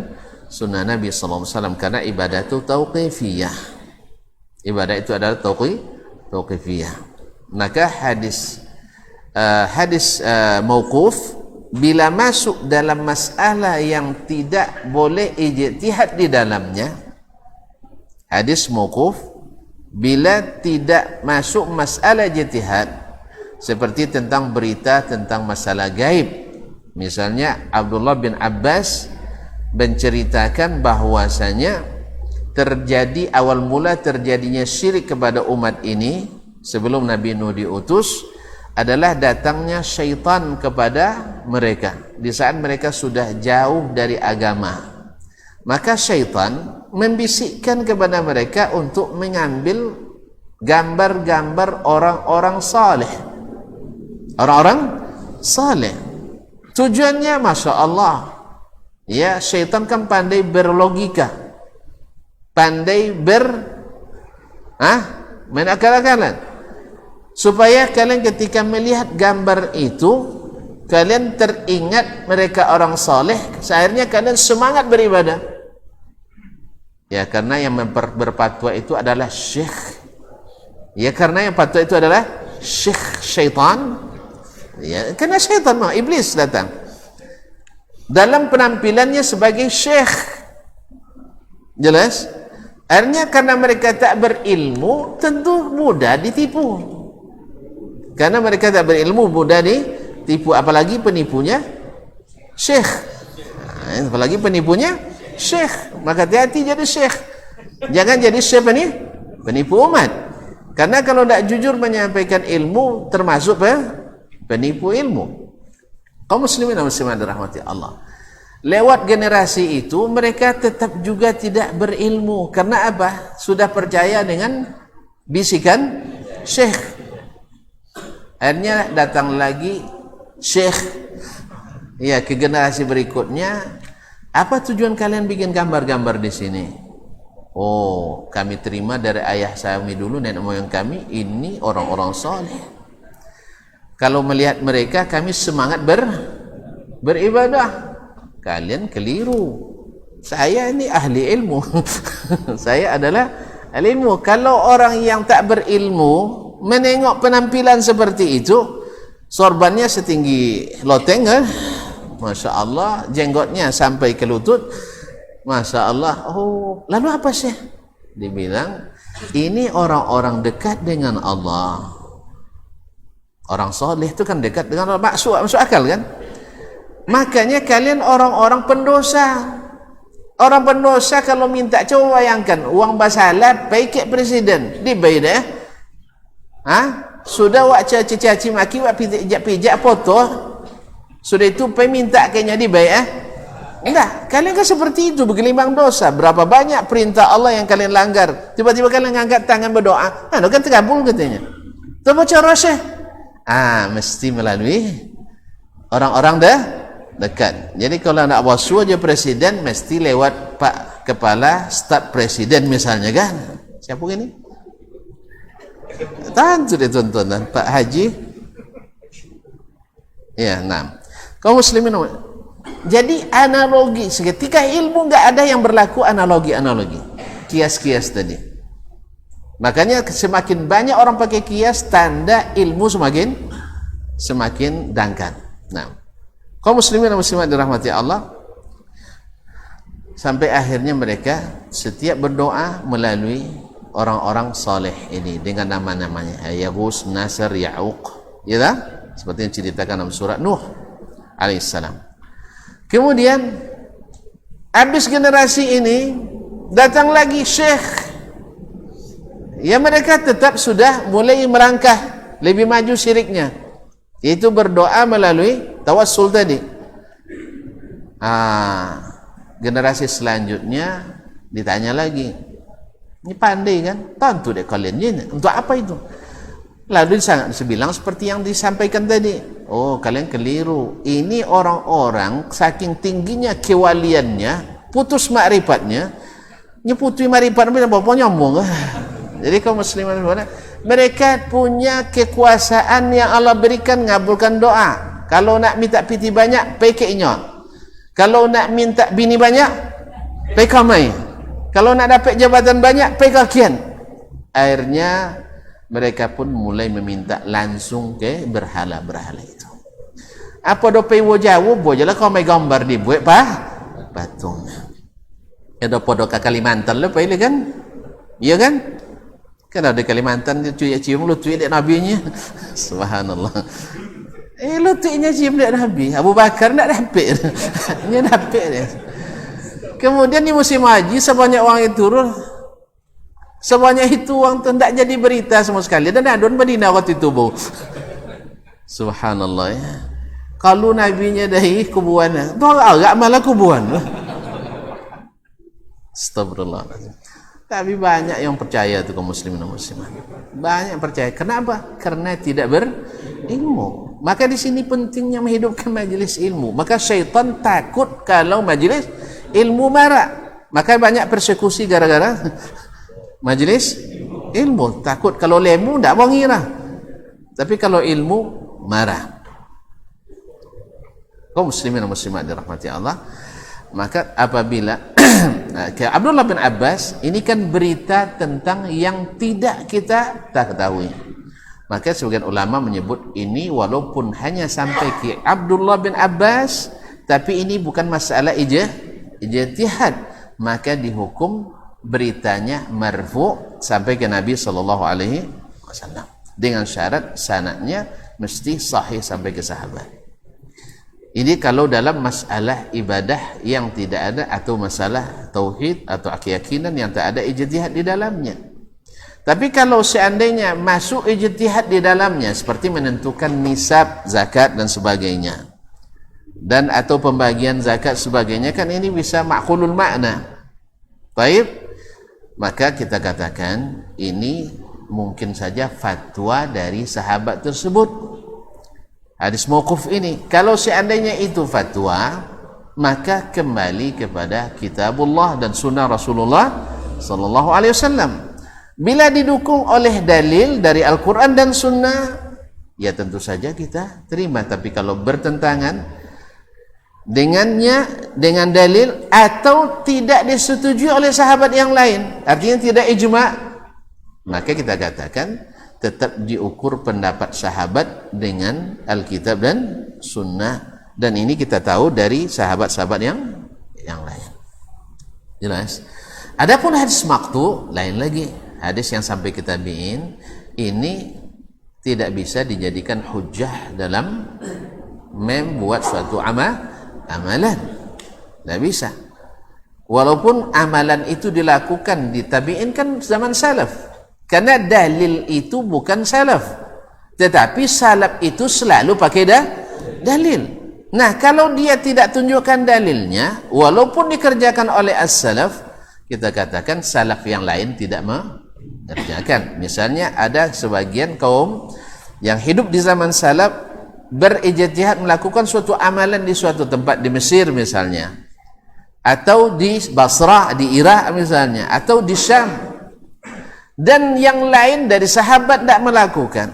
Sunnah Nabi SAW, karena ibadah itu tauqifiyah. Ibadah itu adalah tauqifiyah. Maka hadis mauquf bila masuk dalam masalah yang tidak boleh ijtihad di dalamnya, hadis mauquf bila tidak masuk masalah ijtihad, seperti tentang berita tentang masalah gaib. Misalnya Abdullah bin Abbas menceritakan bahwasanya awal mula terjadinya syirik kepada umat ini sebelum Nabi Nuh diutus adalah datangnya syaitan kepada mereka di saat mereka sudah jauh dari agama. Maka syaitan membisikkan kepada mereka untuk mengambil gambar-gambar orang-orang saleh. Orang-orang saleh. Tujuannya Masya Allah, ya, syaitan kan pandai berlogika, pandai main akal-akalan, supaya kalian ketika melihat gambar itu kalian teringat mereka orang saleh, akhirnya kalian semangat beribadah. Ya, karena yang berfatwa itu adalah syekh. Ya, karena yang fatwa itu adalah syekh, syaitan. Ya, karena syaitan iblis datang dalam penampilannya sebagai syekh. Jelas? Akhirnya karena mereka tak berilmu, tentu mudah ditipu. Karena mereka tak berilmu, mudah ditipu. Apalagi penipunya syekh. Apalagi penipunya syekh. Maka hati-hati jadi syekh. Jangan jadi syekh penipu umat. Karena kalau tidak jujur menyampaikan ilmu, termasuk penipu ilmu. Kaum muslimin dan muslimat dirahmati Allah, lewat generasi itu mereka tetap juga tidak berilmu. Karena apa? Sudah percaya dengan bisikan syekh. Akhirnya datang lagi syekh, ya, ke generasi berikutnya. Apa tujuan kalian bikin gambar-gambar di sini? Oh, kami terima dari ayah kami dulu, nenek moyang kami, ini orang-orang saleh. Kalau melihat mereka kami semangat beribadah. Kalian keliru. Saya ini ahli ilmu. Saya adalah ahli ilmu. Kalau orang yang tak berilmu menengok penampilan seperti itu, sorbannya setinggi loteng, Masya Allah, jenggotnya sampai ke lutut, Masya Allah. Oh, lalu apa sih? Dibilang ini orang-orang dekat dengan Allah. Orang soleh itu kan dekat dengan Allah. Masuk akal kan? Makanya kalian orang-orang pendosa. Orang pendosa kalau minta, coba bayangkan uang basalah pakai presiden dibayar dah. Sudah wak caci maki wak pijak foto. Sudah itu pay minta kayaknya dibayar. Enggak, kalian kan seperti itu, bergelimang dosa. Berapa banyak perintah Allah yang kalian langgar. Tiba-tiba kalian angkat tangan berdoa. Kan terkabul katanya. Itu baca Rasyah. Mesti melalui orang-orang dekat. Jadi kalau nak wasu aja presiden, mesti lewat Pak Kepala Staf Presiden misalnya kan. Siapa ini? Tentu ditonton Pak Haji. Ya, kaum muslimin. Jadi analogi, ketika ilmu enggak ada yang berlaku analogi, kias-kias tadi. Makanya semakin banyak orang pakai kias, tanda ilmu semakin dangkal. Kaum muslimin dan muslimat dirahmati Allah, sampai akhirnya mereka setiap berdoa melalui orang-orang saleh ini dengan nama-namanya, Yaghus, Nasr, Ya'uq, ya tak? Seperti yang ceritakan dalam surat Nuh alaihissalam. Kemudian habis generasi ini datang lagi syekh. Ya, mereka tetap sudah mulai merangkah lebih maju syiriknya, yaitu berdoa melalui tawassul tadi. Generasi selanjutnya ditanya lagi, ini pandai kan? Tentu deh kalian ini. Untuk apa itu? Lalu dibilang seperti yang disampaikan tadi. Oh, kalian keliru. Ini orang-orang saking tingginya kewaliannya, putus makrifatnya, nyeputui makrifat bapak nyambung. Jadi kaum muslimin, mereka punya kekuasaan yang Allah berikan ngabulkan doa. Kalau nak minta piti banyak, pekeknya. Kalau nak minta bini banyak, pekamai. Kalau nak dapat jabatan banyak, pekakian. Akhirnya mereka pun mulai meminta langsung ke berhala-berhala itu. Apa do pay wojawu bojalah kau mai gambar dibuat patung. Ya do podo ka Kalimantan le pay kan? Iya kan? Kan ada Kalimantan dia cium lutui dek nabinya. Subhanallah. Lutuinya cium dek nabi. Abu Bakar nak dapat. Nya dapat dia. Kemudian di musim haji sebanyak orang itu turun. Sebanyak itu uang tu tidak jadi berita sama sekali. Dan adun Madinah waktu itu bu. Subhanallah ya. Kalau nabinya dari kubuan, tu agak malah kubuan. Astagfirullah. Tapi banyak yang percaya tu kaum muslimin dan muslimat. Banyak yang percaya. Kenapa? Karena tidak berilmu. Maka di sini pentingnya menghidupkan majelis ilmu. Maka syaitan takut kalau majelis ilmu marak. Maka banyak persekusi gara-gara majelis ilmu. Takut kalau lemu tidak mau ngira, tapi kalau ilmu marah. Kaum muslimin dan muslimat dirahmati Allah, maka apabila Abdullah bin Abbas ini kan berita tentang yang tidak kita tak ketahui, maka sebagian ulama menyebut ini walaupun hanya sampai ke Abdullah bin Abbas, tapi ini bukan masalah ijtihad, maka dihukum beritanya marfu sampai ke Nabi sallallahu alaihi wasallam dengan syarat sanadnya mesti sahih sampai ke sahabat. Ini kalau dalam masalah ibadah yang tidak ada atau masalah tauhid atau keyakinan yang tak ada ijtihad di dalamnya. Tapi kalau seandainya masuk ijtihad di dalamnya seperti menentukan nisab zakat dan sebagainya, dan atau pembagian zakat sebagainya, kan ini bisa ma'qulul makna. Baik, maka kita katakan ini mungkin saja fatwa dari sahabat tersebut. Hadis mauquf ini, kalau seandainya itu fatwa, maka kembali kepada kitabullah dan sunnah Rasulullah sallallahu alaihi wasallam. Bila didukung oleh dalil dari Al-Quran dan sunnah, ya tentu saja kita terima. Tapi kalau bertentangan dengannya, dengan dalil atau tidak disetujui oleh sahabat yang lain, artinya tidak ijma', maka kita katakan tetap diukur pendapat sahabat dengan Alkitab dan sunnah, dan ini kita tahu dari sahabat-sahabat yang lain. Jelas? Adapun hadis maqtu lain lagi. Hadis yang sampai ke tabi'in ini tidak bisa dijadikan hujjah dalam membuat suatu amalan. Tidak bisa. Walaupun amalan itu dilakukan di tabi'in kan zaman salaf. Karena dalil itu bukan salaf. Tetapi salaf itu selalu pakai dalil. Nah, kalau dia tidak tunjukkan dalilnya, walaupun dikerjakan oleh as-salaf, kita katakan salaf yang lain tidak mengerjakan. Misalnya ada sebagian kaum yang hidup di zaman salaf berijtihad melakukan suatu amalan di suatu tempat di Mesir misalnya, atau di Basrah di Irak misalnya, atau di Syam, dan yang lain dari sahabat tidak melakukan,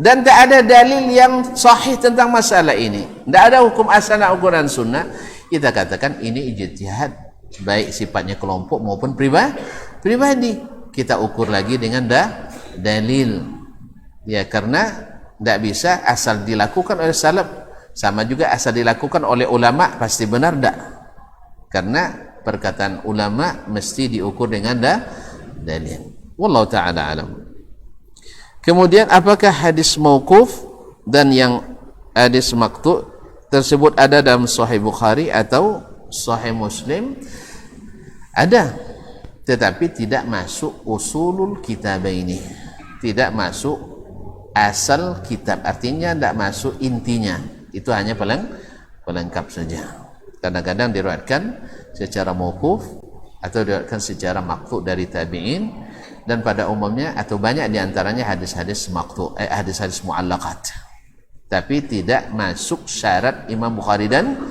dan tak ada dalil yang sahih tentang masalah ini, tidak ada hukum asal dan ukuran sunnah, kita katakan ini ijtihad, baik sifatnya kelompok maupun pribadi. Kita ukur lagi dengan dalil. Ya, karena tidak bisa asal dilakukan oleh salaf, sama juga asal dilakukan oleh ulama pasti benar tidak. Karena perkataan ulama mesti diukur dengan dalil. Wallahu ta'ala alam. Kemudian apakah hadis mauquf dan yang hadis maqtu tersebut ada dalam Sahih Bukhari atau Sahih Muslim? Ada, tetapi tidak masuk usulul kitabaini, tidak masuk asal kitab, artinya tidak masuk intinya, itu hanya pelengkap saja. Kadang-kadang diriwayatkan secara mauquf atau diriwayatkan secara maqtu dari tabi'in, dan pada umumnya atau banyak diantaranya hadis-hadis maqtu, hadis-hadis mu'allaqat, tapi tidak masuk syarat Imam Bukhari dan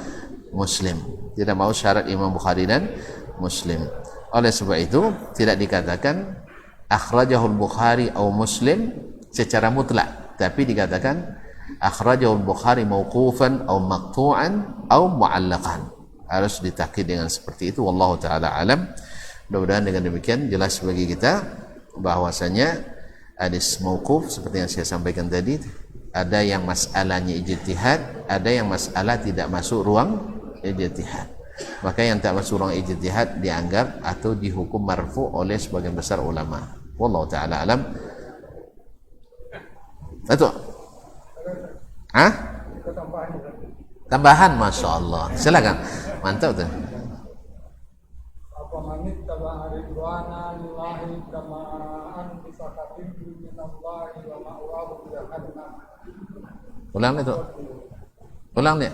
Muslim, tidak mau syarat Imam Bukhari dan Muslim. Oleh sebab itu tidak dikatakan akhrajahul Bukhari atau Muslim secara mutlak, tapi dikatakan akhrajahul Bukhari mauqufan atau maqtu'an atau mu'allaqan. Harus ditakkid dengan seperti itu. Wallahu taala alam. Mudah-mudahan dengan demikian jelas bagi kita bahwasanya hadis mauquf seperti yang saya sampaikan tadi, ada yang masalahnya ijtihad, ada yang masalah tidak masuk ruang ijtihad. Maka yang tak masuk ruang ijtihad dianggap atau dihukum marfu oleh sebagian besar ulama. Wallahu taala alam. Betul? Tambahan, masya Allah. Silakan. Mantap tuh. Ulang itu. Ulang nih.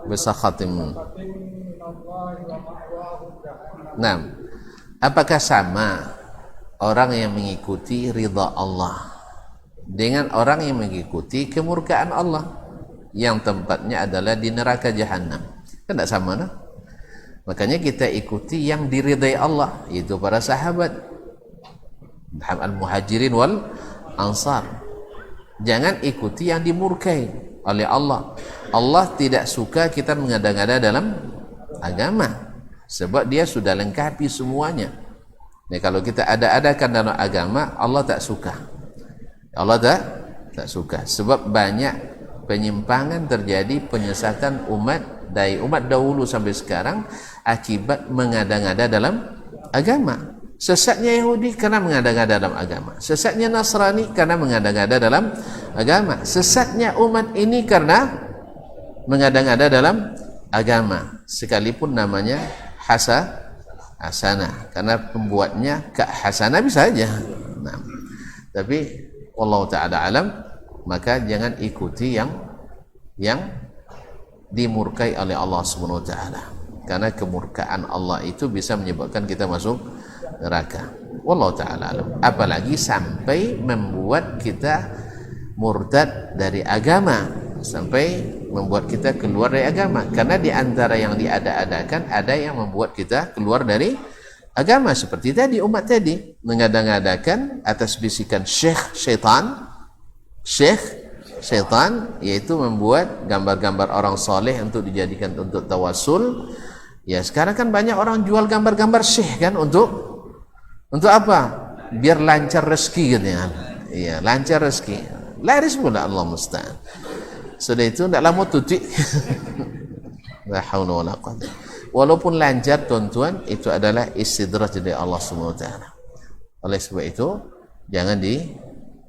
Bisakhatim. Nah, apakah sama orang yang mengikuti ridha Allah dengan orang yang mengikuti kemurkaan Allah yang tempatnya adalah di neraka jahanam? Kan tidak sama, nah? Makanya kita ikuti yang diridai Allah, yaitu para sahabat al-muhajirin wal ansar. Jangan ikuti yang dimurkai oleh Allah. Allah tidak suka kita mengada-ngada dalam agama, sebab dia sudah lengkapi semuanya. Nah, kalau kita ada-adakan dalam agama, Allah tak suka. Allah tak suka, sebab banyak penyimpangan terjadi, penyesatan umat dari umat dahulu sampai sekarang akibat mengada-ngada dalam agama. Sesatnya Yahudi karena mengada-ngada dalam agama, sesatnya Nasrani karena mengada-ngada dalam agama, sesatnya umat ini karena mengada-ngada dalam agama, sekalipun namanya hasanah, karena pembuatnya Kak Hasanah bisa aja. Nah, tapi wallahu ta'ala alam, maka jangan ikuti yang dimurkai oleh Allah Subhanahu wa taala, karena kemurkaan Allah itu bisa menyebabkan kita masuk neraka. Wallahu ta'ala alam. Apalagi sampai membuat kita murtad dari agama, sampai membuat kita keluar dari agama, karena di antara yang diada-adakan ada yang membuat kita keluar dari agama, seperti tadi umat tadi mengada-ngadakan atas bisikan syekh syaitan, yaitu membuat gambar-gambar orang soleh untuk dijadikan untuk tawasul. Ya, sekarang kan banyak orang jual gambar-gambar syekh kan untuk apa? Biar lancar rezeki gitu ya. Iya, lancar rezeki. Laris pula, Allah musta'an. Sudah itu tidak lama tutik. La haula wala quwwata. Walaupun lancar tuan-tuan, itu adalah istidraj dari Allah Subhanahu wa taala. Oleh sebab itu, jangan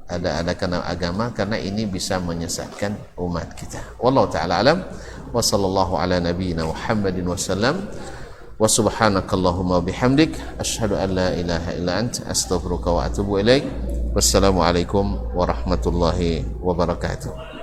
ada-adakan agama karena ini bisa menyesatkan umat kita. Wallahu taala alam. Wa sallallahu ala nabiyyina Muhammadin wasallam. Wa subhanakallahumma bihamdik asyhadu an la ilaha illa anta astaghfiruka wa atubu ilaik. Wassalamualaikum warahmatullahi wabarakatuh.